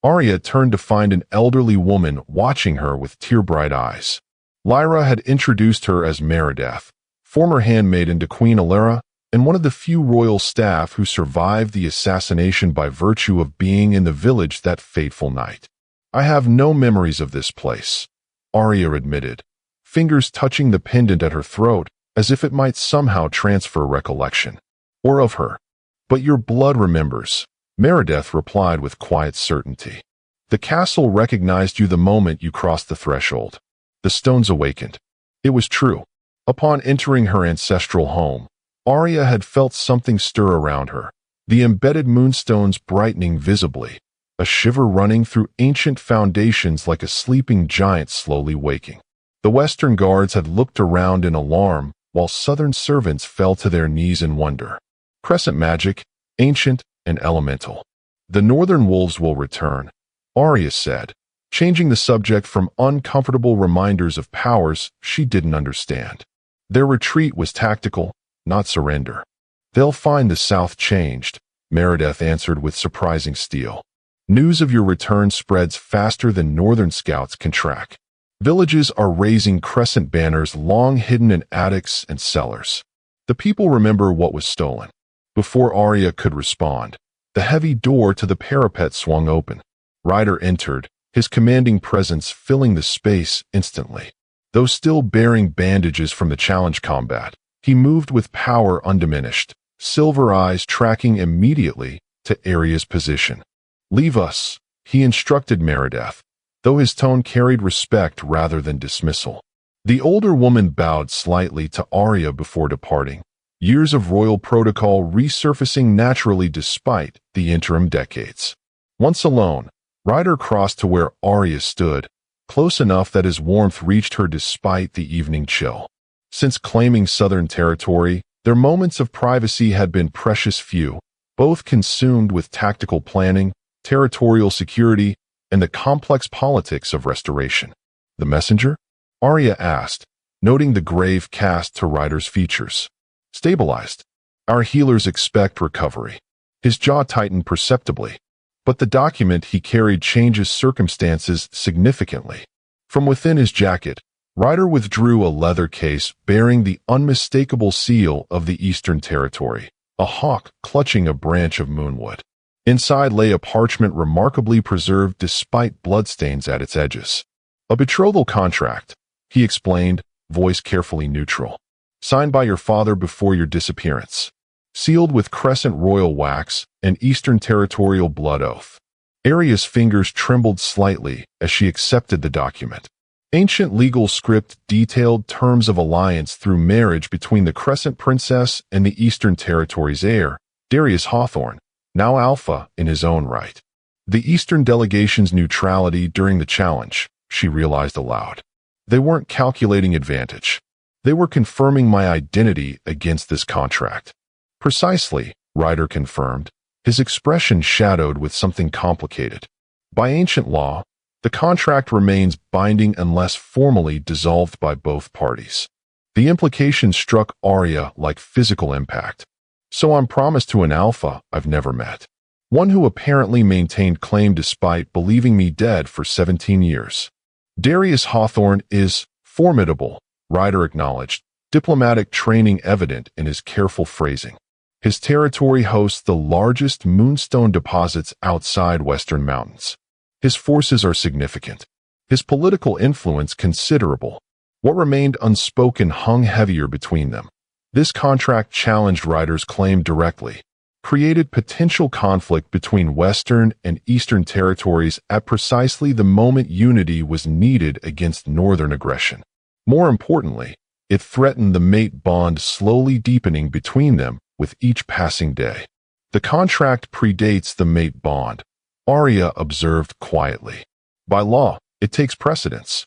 Arya turned to find an elderly woman watching her with tear-bright eyes. Lyra had introduced her as Meredith, former handmaiden to Queen Alara, and one of the few royal staff who survived the assassination by virtue of being in the village that fateful night. I have no memories of this place, Arya admitted, fingers touching the pendant at her throat as if it might somehow transfer recollection. Or of her. But your blood remembers, Meredith replied with quiet certainty. The castle recognized you the moment you crossed the threshold. The stones awakened. It was true. Upon entering her ancestral home, Arya had felt something stir around her, the embedded moonstones brightening visibly, a shiver running through ancient foundations like a sleeping giant slowly waking. The Western guards had looked around in alarm, while Southern servants fell to their knees in wonder. Crescent magic, ancient and elemental. The Northern wolves will return, Arya said, changing the subject from uncomfortable reminders of powers she didn't understand. Their retreat was tactical, not surrender. They'll find the South changed, Meredith answered with surprising steel. News of your return spreads faster than Northern scouts can track. Villages are raising Crescent banners long hidden in attics and cellars. The people remember what was stolen. Before Arya could respond, the heavy door to the parapet swung open. Ryder entered, his commanding presence filling the space instantly. Though still bearing bandages from the challenge combat, he moved with power undiminished, silver eyes tracking immediately to Arya's position. "Leave us," he instructed Meredith, though his tone carried respect rather than dismissal. The older woman bowed slightly to Arya before departing, years of royal protocol resurfacing naturally despite the interim decades. Once alone, Ryder crossed to where Arya stood, close enough that his warmth reached her despite the evening chill. Since claiming Southern territory, their moments of privacy had been precious few, both consumed with tactical planning, territorial security, and the complex politics of restoration. "The messenger?" Arya asked, noting the grave cast to Ryder's features. "Stabilized. Our healers expect recovery." His jaw tightened perceptibly, but the document he carried changes circumstances significantly. From within his jacket, Ryder withdrew a leather case bearing the unmistakable seal of the Eastern Territory, a hawk clutching a branch of moonwood. Inside lay a parchment remarkably preserved despite bloodstains at its edges. "A betrothal contract," he explained, voice carefully neutral. "Signed by your father before your disappearance. Sealed with crescent royal wax and Eastern Territorial blood oath." Arya's fingers trembled slightly as she accepted the document. Ancient legal script detailed terms of alliance through marriage between the Crescent Princess and the Eastern Territory's heir, Darius Hawthorne, now Alpha in his own right. The Eastern delegation's neutrality during the challenge, she realized aloud. They weren't calculating advantage. They were confirming my identity against this contract. "Precisely," Ryder confirmed, his expression shadowed with something complicated. "By ancient law, the contract remains binding unless formally dissolved by both parties." The implication struck Arya like physical impact. "So I'm promised to an Alpha I've never met. One who apparently maintained claim despite believing me dead for 17 years. Darius Hawthorne is formidable," Ryder acknowledged, diplomatic training evident in his careful phrasing. "His territory hosts the largest moonstone deposits outside Western Mountains. His forces are significant. His political influence considerable. What remained unspoken hung heavier between them. This contract challenged Ryder's claim directly, created potential conflict between Western and Eastern territories at precisely the moment unity was needed against Northern aggression. More importantly, it threatened the mate bond slowly deepening between them with each passing day. "The contract predates the mate bond," Arya observed quietly. "By law, it takes precedence."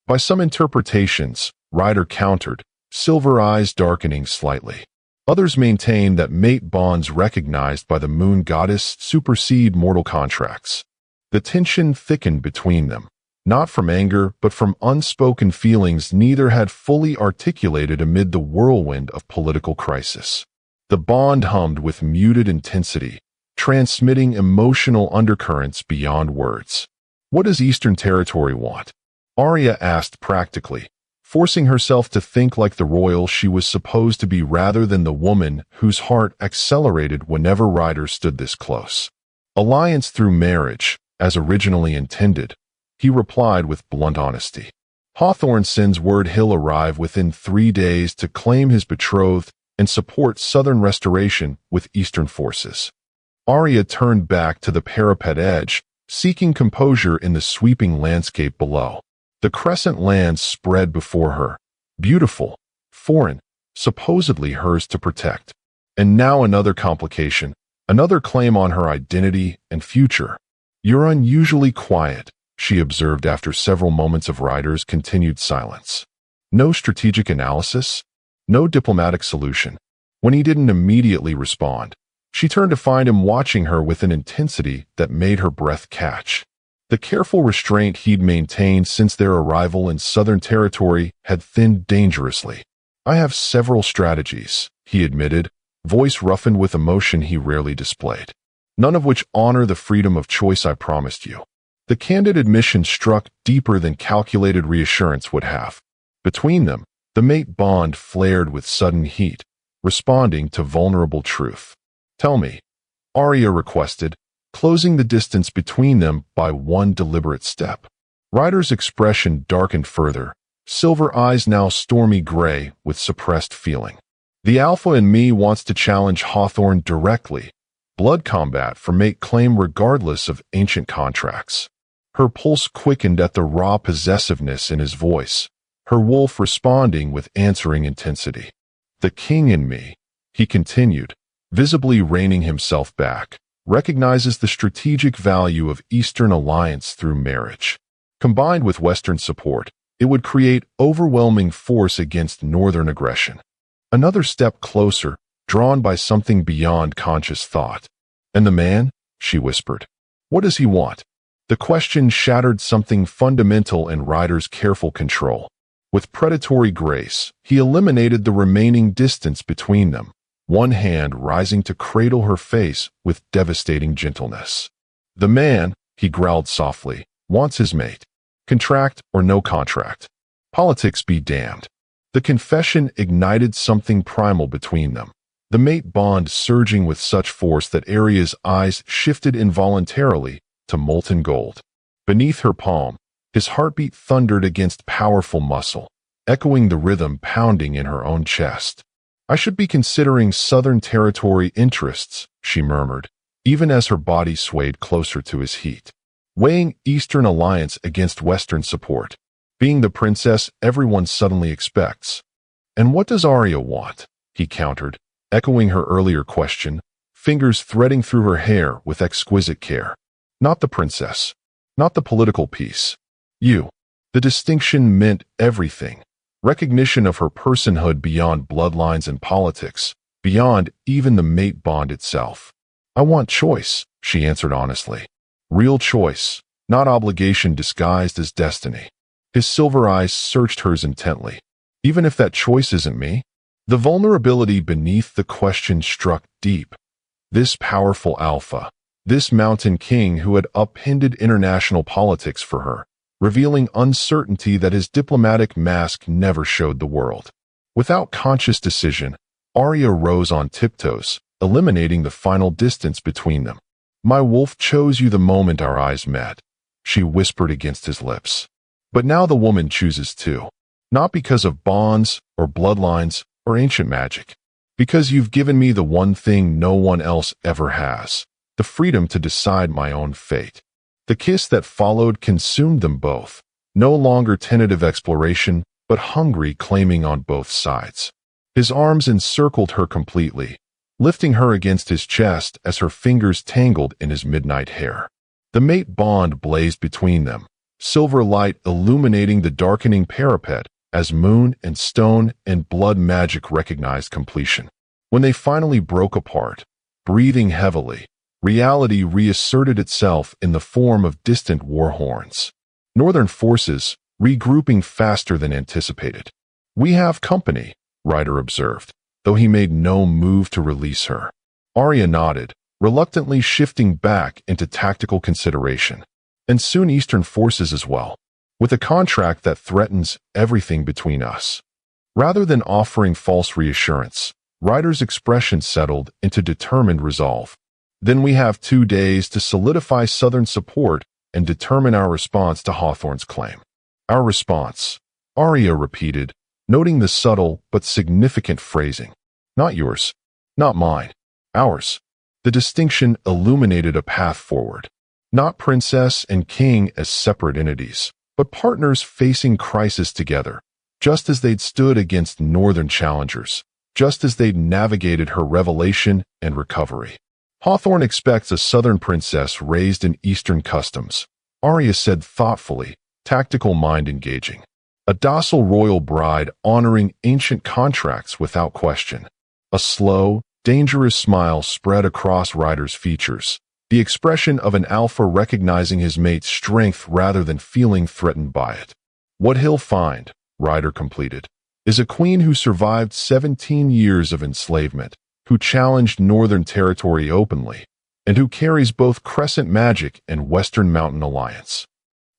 "By some interpretations," Ryder countered, silver eyes darkening slightly. "Others maintain that mate bonds recognized by the moon goddess supersede mortal contracts." The tension thickened between them, not from anger but from unspoken feelings neither had fully articulated amid the whirlwind of political crisis. The bond hummed with muted intensity, transmitting emotional undercurrents beyond words. "What does Eastern Territory want?" Arya asked practically, forcing herself to think like the royal she was supposed to be rather than the woman whose heart accelerated whenever Ryder stood this close. "Alliance through marriage, as originally intended," he replied with blunt honesty. "Hawthorne sends word he'll arrive within 3 days to claim his betrothed and support Southern restoration with Eastern forces." Arya turned back to the parapet edge, seeking composure in the sweeping landscape below. The crescent lands spread before her, beautiful, foreign, supposedly hers to protect. And now another complication, another claim on her identity and future. "You're unusually quiet," she observed after several moments of Ryder's continued silence. No strategic analysis, no diplomatic solution. When he didn't immediately respond, she turned to find him watching her with an intensity that made her breath catch. The careful restraint he'd maintained since their arrival in Southern Territory had thinned dangerously. "I have several strategies," he admitted, voice roughened with emotion he rarely displayed. "None of which honor the freedom of choice I promised you." The candid admission struck deeper than calculated reassurance would have. Between them, the mate bond flared with sudden heat, responding to vulnerable truth. "Tell me," Arya requested, closing the distance between them by one deliberate step. Ryder's expression darkened further, silver eyes now stormy gray with suppressed feeling. The alpha in me wants to challenge Hawthorne directly. Blood combat for mate claim regardless of ancient contracts. Her pulse quickened at the raw possessiveness in his voice, her wolf responding with answering intensity. The king in me, he continued, visibly reining himself back, recognizes the strategic value of Eastern alliance through marriage. Combined with Western support, it would create overwhelming force against Northern aggression. Another step closer, drawn by something beyond conscious thought. And the man? She whispered. What does he want? The question shattered something fundamental in Ryder's careful control. With predatory grace, he eliminated the remaining distance between them, one hand rising to cradle her face with devastating gentleness. The man, he growled softly, wants his mate. Contract or no contract. Politics be damned. The confession ignited something primal between them, the mate bond surging with such force that Arya's eyes shifted involuntarily to molten gold. Beneath her palm, his heartbeat thundered against powerful muscle, echoing the rhythm pounding in her own chest. I should be considering Southern Territory interests, she murmured, even as her body swayed closer to his heat. Weighing Eastern alliance against Western support. Being the princess everyone suddenly expects. And what does Arya want? He countered, echoing her earlier question, fingers threading through her hair with exquisite care. Not the princess. Not the political piece. You. The distinction meant everything. Recognition of her personhood beyond bloodlines and politics, beyond even the mate bond itself. I want choice, she answered honestly. Real choice, not obligation disguised as destiny. His silver eyes searched hers intently. Even if that choice isn't me? The vulnerability beneath the question struck deep. This powerful alpha, this mountain king who had upended international politics for her, revealing uncertainty that his diplomatic mask never showed the world. Without conscious decision, Arya rose on tiptoes, eliminating the final distance between them. My wolf chose you the moment our eyes met, she whispered against his lips. But now the woman chooses too. Not because of bonds or bloodlines or ancient magic. Because you've given me the one thing no one else ever has. The freedom to decide my own fate. The kiss that followed consumed them both. No longer tentative exploration, but hungry claiming on both sides. His arms encircled her completely, lifting her against his chest as her fingers tangled in his midnight hair. The mate bond blazed between them, silver light illuminating the darkening parapet as moon and stone and blood magic recognized completion. When they finally broke apart, breathing heavily, reality reasserted itself in the form of distant war horns. Northern forces, regrouping faster than anticipated. We have company, Ryder observed, though he made no move to release her. Arya nodded, reluctantly shifting back into tactical consideration. And soon Eastern forces as well, with a contract that threatens everything between us. Rather than offering false reassurance, Ryder's expression settled into determined resolve. Then we have 2 days to solidify Southern support and determine our response to Hawthorne's claim. Our response, Arya repeated, noting the subtle but significant phrasing. Not yours, not mine, ours. The distinction illuminated a path forward. Not princess and king as separate entities, but partners facing crisis together, just as they'd stood against northern challengers, just as they'd navigated her revelation and recovery. Hawthorne expects a southern princess raised in eastern customs, Arya said thoughtfully, tactical mind engaging. A docile royal bride honoring ancient contracts without question. A slow, dangerous smile spread across Ryder's features, the expression of an alpha recognizing his mate's strength rather than feeling threatened by it. What he'll find, Ryder completed, is a queen who survived 17 years of enslavement, who challenged Northern Territory openly, and who carries both Crescent magic and Western Mountain alliance.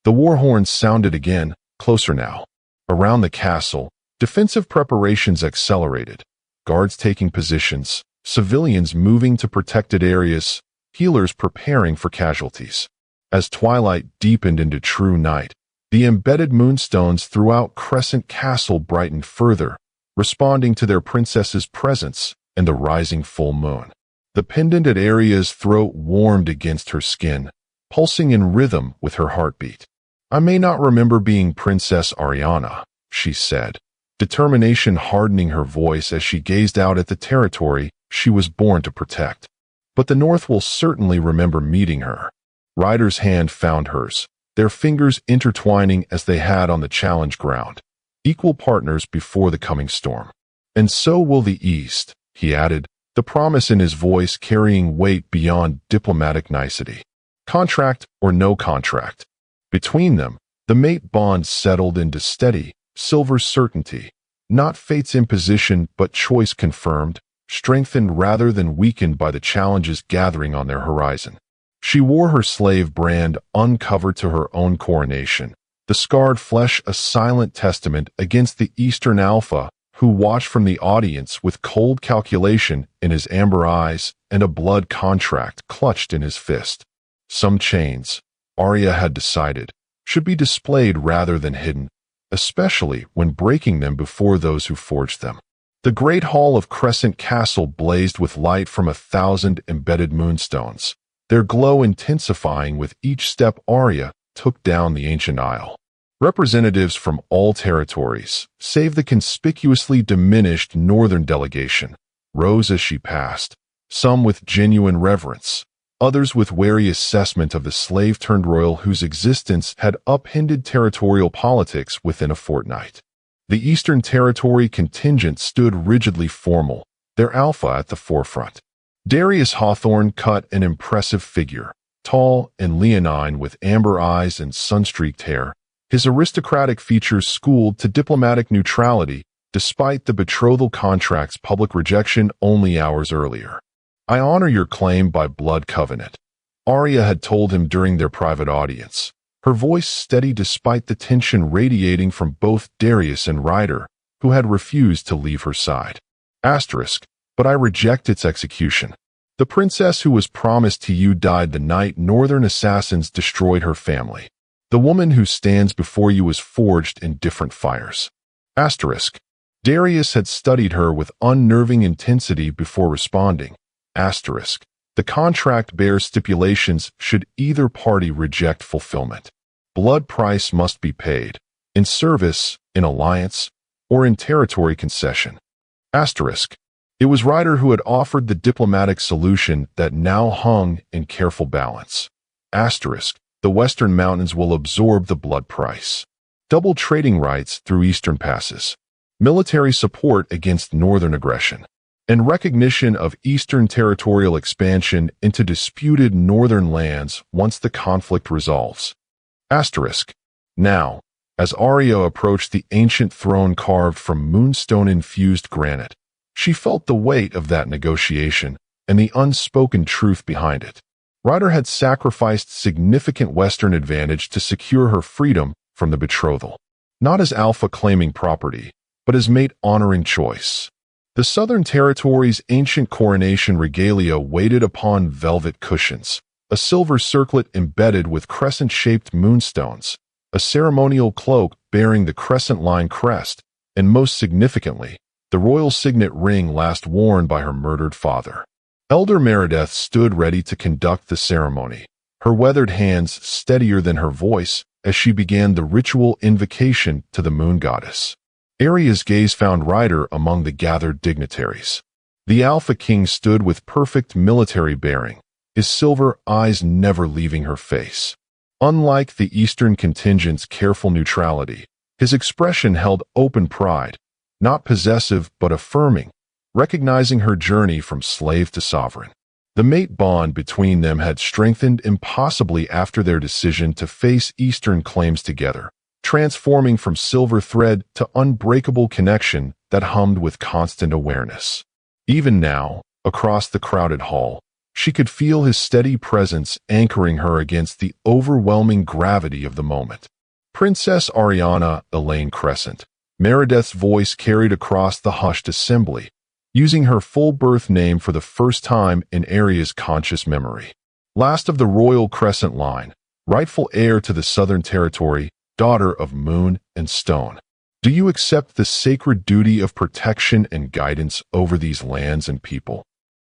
The war horns sounded again, closer now. Around the castle, defensive preparations accelerated, guards taking positions, civilians moving to protected areas. healers preparing for casualties. As twilight deepened into true night, the embedded moonstones throughout Crescent Castle brightened further, responding to their princess's presence and the rising full moon. The pendant at Aria's throat warmed against her skin, pulsing in rhythm with her heartbeat. "I may not remember being Princess Ariana," she said, determination hardening her voice as she gazed out at the territory she was born to protect. "But the North will certainly remember meeting her." Ryder's hand found hers, their fingers intertwining as they had on the challenge ground, equal partners before the coming storm. "And so will the East," he added, the promise in his voice carrying weight beyond diplomatic nicety. Contract or no contract. Between them, the mate bond settled into steady, silver certainty, not fate's imposition but choice confirmed, strengthened rather than weakened by the challenges gathering on their horizon. She wore her slave brand uncovered to her own coronation, the scarred flesh a silent testament against the Eastern Alpha who watched from the audience with cold calculation in his amber eyes and a blood contract clutched in his fist. Some chains, Arya had decided, should be displayed rather than hidden, especially when breaking them before those who forged them. The great hall of Crescent Castle blazed with light from 1,000 embedded moonstones, their glow intensifying with each step Arya took down the ancient aisle. Representatives from all territories, save the conspicuously diminished northern delegation, rose as she passed, some with genuine reverence, others with wary assessment of the slave-turned-royal whose existence had upended territorial politics within a fortnight. The Eastern Territory contingent stood rigidly formal, their alpha at the forefront. Darius Hawthorne cut an impressive figure, tall and leonine with amber eyes and sun-streaked hair, his aristocratic features schooled to diplomatic neutrality despite the betrothal contract's public rejection only hours earlier. "I honor your claim by blood covenant," Arya had told him during their private audience, her voice steady despite the tension radiating from both Darius and Ryder, who had refused to leave her side. "But I reject its execution. The princess who was promised to you died the night northern assassins destroyed her family. The woman who stands before you was forged in different fires." Darius had studied her with unnerving intensity before responding. The contract bears stipulations should either party reject fulfillment. Blood price must be paid, in service, in alliance, or in territory concession. It was Ryder who had offered the diplomatic solution that now hung in careful balance. The Western Mountains will absorb the blood price. Double trading rights through Eastern passes. Military support against Northern aggression. And recognition of Eastern territorial expansion into disputed Northern lands once the conflict resolves. Now, as Arya approached the ancient throne carved from moonstone-infused granite, she felt the weight of that negotiation and the unspoken truth behind it. Ryder had sacrificed significant Western advantage to secure her freedom from the betrothal, not as alpha claiming property, but as mate honoring choice. The Southern Territory's ancient coronation regalia waited upon velvet cushions, a silver circlet embedded with crescent-shaped moonstones, a ceremonial cloak bearing the crescent-line crest, and most significantly, the royal signet ring last worn by her murdered father. Elder Meredith stood ready to conduct the ceremony, her weathered hands steadier than her voice as she began the ritual invocation to the moon goddess. Arya's gaze found Ryder among the gathered dignitaries. The Alpha King stood with perfect military bearing, his silver eyes never leaving her face. Unlike the Eastern contingent's careful neutrality, his expression held open pride, not possessive but affirming, recognizing her journey from slave to sovereign. The mate bond between them had strengthened impossibly after their decision to face Eastern claims together, transforming from silver thread to unbreakable connection that hummed with constant awareness. Even now, across the crowded hall, she could feel his steady presence anchoring her against the overwhelming gravity of the moment. Princess Ariana Elaine Crescent, Meredith's voice carried across the hushed assembly, using her full birth name for the first time in Arya's conscious memory. last of the royal Crescent line, rightful heir to the Southern Territory, daughter of Moon and Stone. Do you accept the sacred duty of protection and guidance over these lands and people?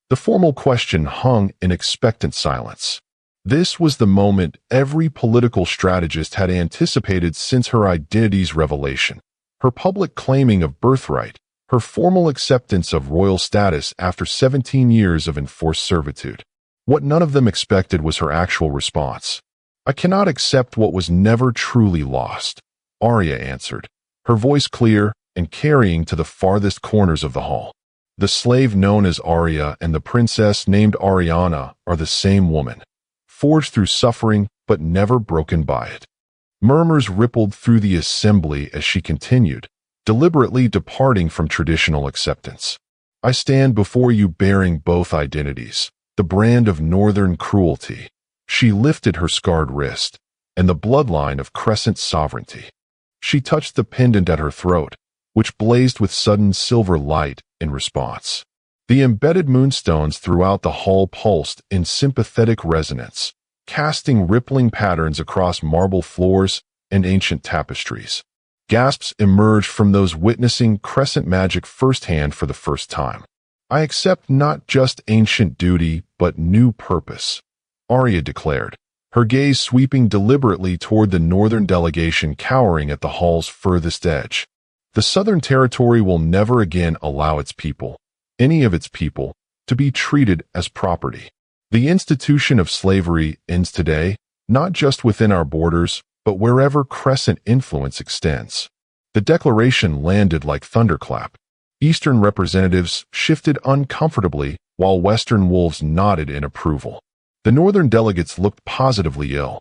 The formal question hung in expectant silence. This was the moment every political strategist had anticipated since her identity's revelation, her public claiming of birthright, her formal acceptance of royal status after 17 years of enforced servitude. What none of them expected was her actual response. "I cannot accept what was never truly lost," Arya answered, her voice clear and carrying to the farthest corners of the hall. The slave known as Arya and the princess named Ariana are the same woman, forged through suffering but never broken by it. Murmurs rippled through the assembly as she continued, deliberately departing from traditional acceptance. "I stand before you bearing both identities, the brand of northern cruelty." She lifted her scarred wrist, and the bloodline of Crescent sovereignty. She touched the pendant at her throat, which blazed with sudden silver light in response. The embedded moonstones throughout the hall pulsed in sympathetic resonance, casting rippling patterns across marble floors and ancient tapestries. Gasps emerged from those witnessing Crescent magic firsthand for the first time. "I accept not just ancient duty, but new purpose," Arya declared, her gaze sweeping deliberately toward the northern delegation cowering at the hall's furthest edge. "The Southern Territory will never again allow its people, any of its people, to be treated as property. The institution of slavery ends today, not just within our borders, but wherever Crescent influence extends." The declaration landed like thunderclap. Eastern representatives shifted uncomfortably, while Western wolves nodded in approval. The northern delegates looked positively ill.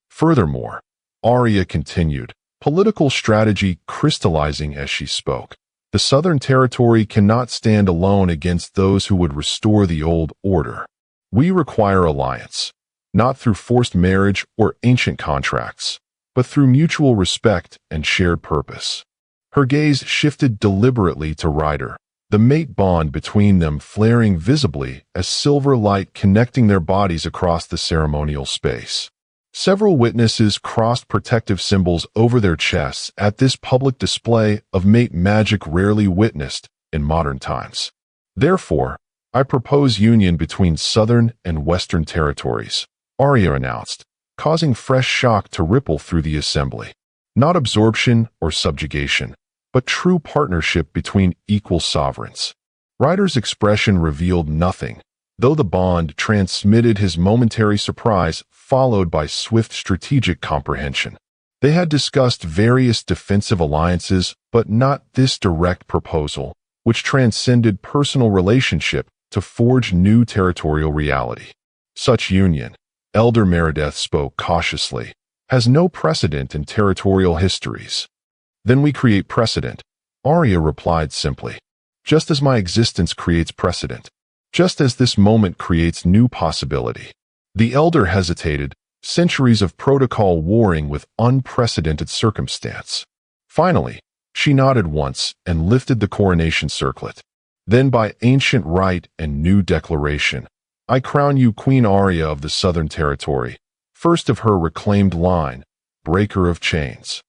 Furthermore, Arya continued, political strategy crystallizing as she spoke. "The Southern Territory cannot stand alone against those who would restore the old order. We require alliance, not through forced marriage or ancient contracts, but through mutual respect and shared purpose." Her gaze shifted deliberately to Ryder, the mate bond between them flaring visibly as silver light connecting their bodies across the ceremonial space. Several witnesses crossed protective symbols over their chests at this public display of mate magic rarely witnessed in modern times. "Therefore, I propose union between Southern and Western territories," Arya announced, causing fresh shock to ripple through the assembly. Not absorption or subjugation, but true partnership between equal sovereigns. Ryder's expression revealed nothing, though the bond transmitted his momentary surprise followed by swift strategic comprehension. They had discussed various defensive alliances, but not this direct proposal, which transcended personal relationship to forge new territorial reality. "Such union," Elder Meredith spoke cautiously, "has no precedent in territorial histories." "Then we create precedent," Arya replied simply. "Just as my existence creates precedent. Just as this moment creates new possibility." The elder hesitated, centuries of protocol warring with unprecedented circumstance. Finally, she nodded once and lifted the coronation circlet. "Then by ancient rite and new declaration, I crown you Queen Arya of the Southern Territory, first of her reclaimed line, breaker of chains."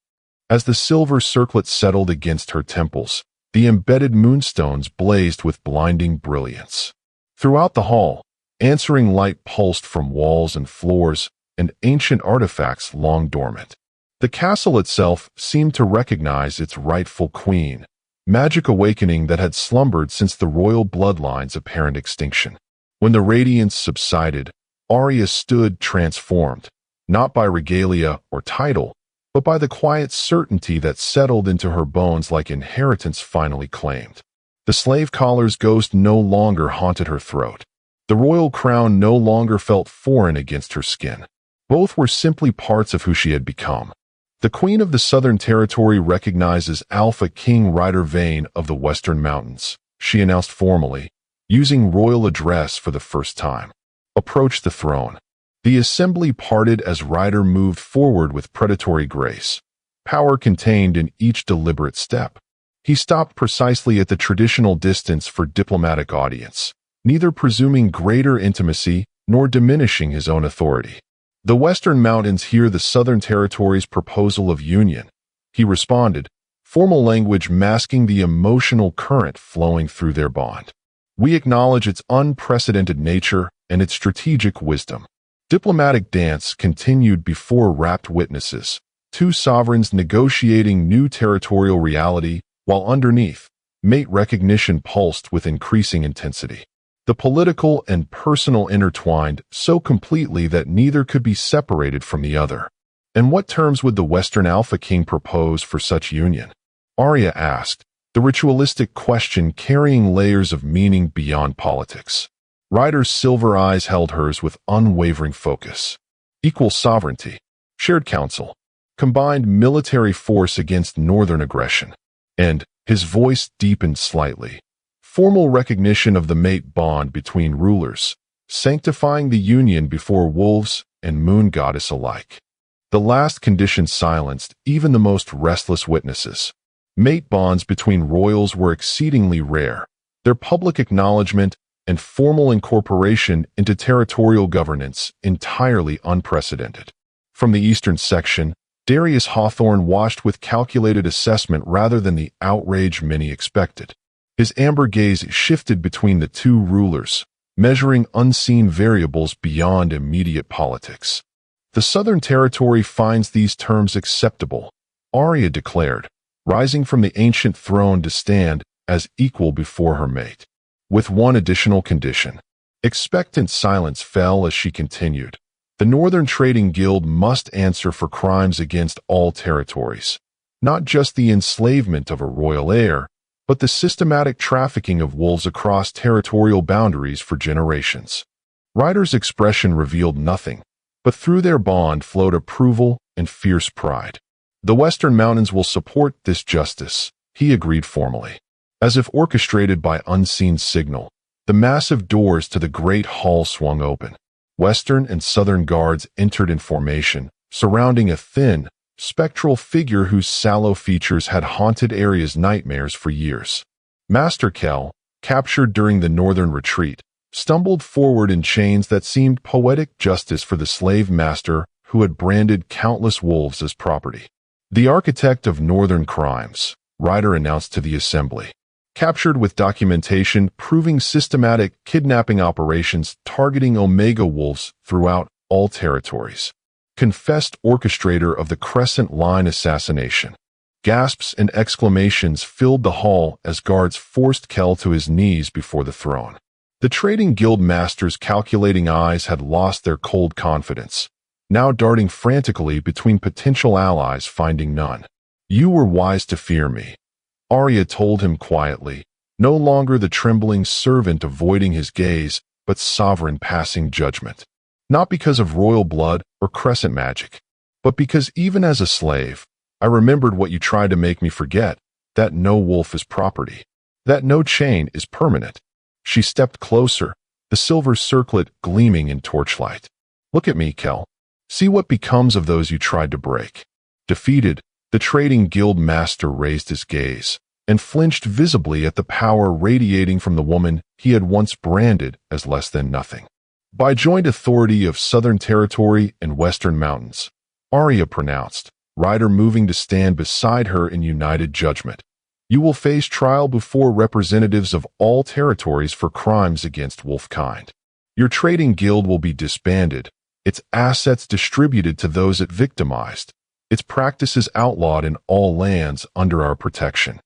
As the silver circlet settled against her temples, the embedded moonstones blazed with blinding brilliance. Throughout the hall, answering light pulsed from walls and floors and ancient artifacts long dormant. The castle itself seemed to recognize its rightful queen, magic awakening that had slumbered since the royal bloodline's apparent extinction. When the radiance subsided, Arya stood transformed, not by regalia or title, but by the quiet certainty that settled into her bones like inheritance finally claimed. The slave collar's ghost no longer haunted her throat. The royal crown no longer felt foreign against her skin. Both were simply parts of who she had become. The Queen of the Southern Territory recognizes Alpha King Ryder Vane of the Western Mountains, she announced formally, using royal address for the first time. Approach the throne. The assembly parted as Ryder moved forward with predatory grace, power contained in each deliberate step. He stopped precisely at the traditional distance for diplomatic audience, neither presuming greater intimacy nor diminishing his own authority. The Western Mountains hear the Southern Territory's proposal of union, he responded, formal language masking the emotional current flowing through their bond. We acknowledge its unprecedented nature and its strategic wisdom. Diplomatic dance continued before rapt witnesses, two sovereigns negotiating new territorial reality, while underneath, mate recognition pulsed with increasing intensity. The political and personal intertwined so completely that neither could be separated from the other. And what terms would the Western Alpha King propose for such union? Arya asked, the ritualistic question carrying layers of meaning beyond politics. Ryder's silver eyes held hers with unwavering focus. Equal sovereignty, shared counsel, combined military force against northern aggression. And, his voice deepened slightly, formal recognition of the mate bond between rulers, sanctifying the union before wolves and moon goddess alike. The last condition silenced even the most restless witnesses. Mate bonds between royals were exceedingly rare, their public acknowledgement and formal incorporation into territorial governance entirely unprecedented. From the eastern section, Darius Hawthorne watched with calculated assessment rather than the outrage many expected. His amber gaze shifted between the two rulers, measuring unseen variables beyond immediate politics. The Southern Territory finds these terms acceptable, Arya declared, rising from the ancient throne to stand as equal before her mate. With one additional condition. Expectant silence fell as she continued. The Northern Trading Guild must answer for crimes against all territories, not just the enslavement of a royal heir, but the systematic trafficking of wolves across territorial boundaries for generations. Ryder's expression revealed nothing, but through their bond flowed approval and fierce pride. The Western Mountains will support this justice, he agreed formally. As if orchestrated by unseen signal, the massive doors to the great hall swung open. Western and Southern guards entered in formation, surrounding a thin, spectral figure whose sallow features had haunted Arya's nightmares for years. Master Kell, captured during the northern retreat, stumbled forward in chains that seemed poetic justice for the slave master who had branded countless wolves as property. The architect of northern crimes, Ryder announced to the assembly. Captured with documentation proving systematic kidnapping operations targeting Omega wolves throughout all territories. Confessed orchestrator of the Crescent Line assassination. Gasps and exclamations filled the hall as guards forced Kell to his knees before the throne. The Trading Guild masters' calculating eyes had lost their cold confidence, now darting frantically between potential allies finding none. You were wise to fear me, Arya told him quietly, no longer the trembling servant avoiding his gaze, but sovereign passing judgment. Not because of royal blood or crescent magic, but because even as a slave, I remembered what you tried to make me forget, that no wolf is property, that no chain is permanent. She stepped closer, the silver circlet gleaming in torchlight. Look at me, Kell. See what becomes of those you tried to break. Defeated, the Trading Guild master raised his gaze and flinched visibly at the power radiating from the woman he had once branded as less than nothing. By joint authority of Southern Territory and Western Mountains, Arya pronounced, Ryder moving to stand beside her in united judgment. You will face trial before representatives of all territories for crimes against wolfkind. Your trading guild will be disbanded, its assets distributed to those it victimized, its practices outlawed in all lands under our protection.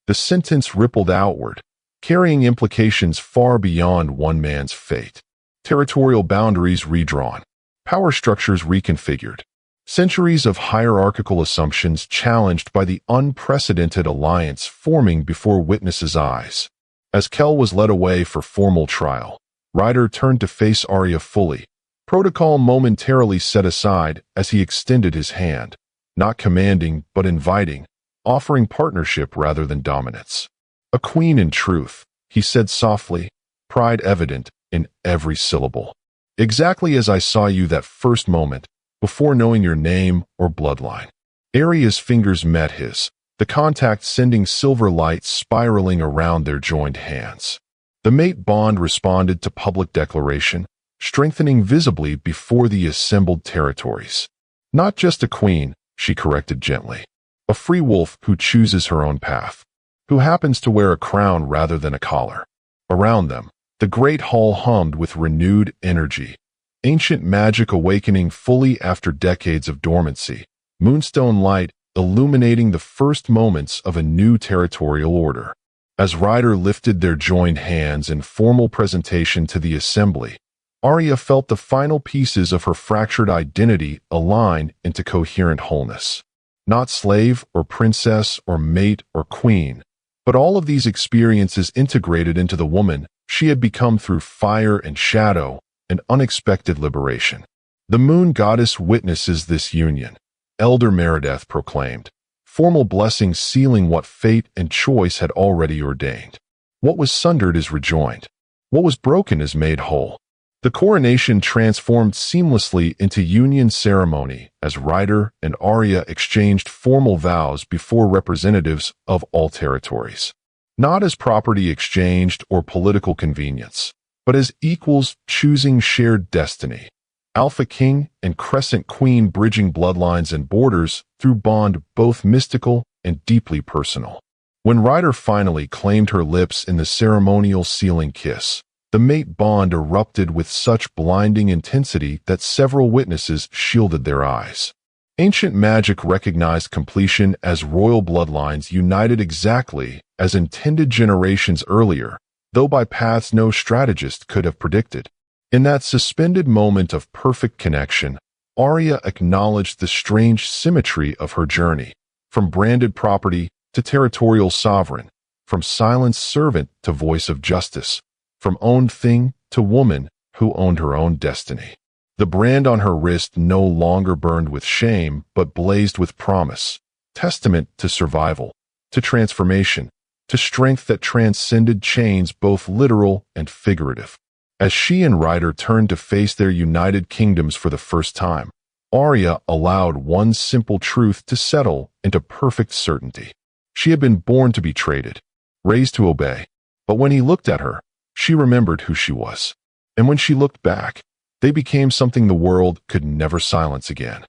The sentence rippled outward, carrying implications far beyond one man's fate. Territorial boundaries redrawn, power structures reconfigured, centuries of hierarchical assumptions challenged by the unprecedented alliance forming before witnesses' eyes. As Kell was led away for formal trial, Ryder turned to face Arya fully, protocol momentarily set aside as he extended his hand, not commanding but inviting, offering partnership rather than dominance. A queen in truth, he said softly, pride evident in every syllable. Exactly as I saw you that first moment, before knowing your name or bloodline. Arya's fingers met his, the contact sending silver light spiraling around their joined hands. The mate bond responded to public declaration, strengthening visibly before the assembled territories. Not just a queen, she corrected gently. A free wolf who chooses her own path, who happens to wear a crown rather than a collar. Around them, the great hall hummed with renewed energy, ancient magic awakening fully after decades of dormancy, moonstone light illuminating the first moments of a new territorial order. As Ryder lifted their joined hands in formal presentation to the assembly, Arya felt the final pieces of her fractured identity align into coherent wholeness. Not slave or princess or mate or queen, but all of these experiences integrated into the woman she had become through fire and shadow and unexpected liberation. The moon goddess witnesses this union, Elder Meredith proclaimed, formal blessing sealing what fate and choice had already ordained. What was sundered is rejoined. What was broken is made whole. The coronation transformed seamlessly into union ceremony as Ryder and Arya exchanged formal vows before representatives of all territories. Not as property exchanged or political convenience, but as equals choosing shared destiny. Alpha King and Crescent Queen bridging bloodlines and borders through bond both mystical and deeply personal. When Ryder finally claimed her lips in the ceremonial sealing kiss, the mate bond erupted with such blinding intensity that several witnesses shielded their eyes. Ancient magic recognized completion as royal bloodlines united exactly as intended generations earlier, though by paths no strategist could have predicted. In that suspended moment of perfect connection, Arya acknowledged the strange symmetry of her journey, from branded property to territorial sovereign, from silenced servant to voice of justice, from owned thing to woman who owned her own destiny. The brand on her wrist no longer burned with shame, but blazed with promise, testament to survival, to transformation, to strength that transcended chains both literal and figurative. As she and Ryder turned to face their united kingdoms for the first time, Arya allowed one simple truth to settle into perfect certainty. She had been born to be traded, raised to obey. But when he looked at her, she remembered who she was. And when she looked back, they became something the world could never silence again.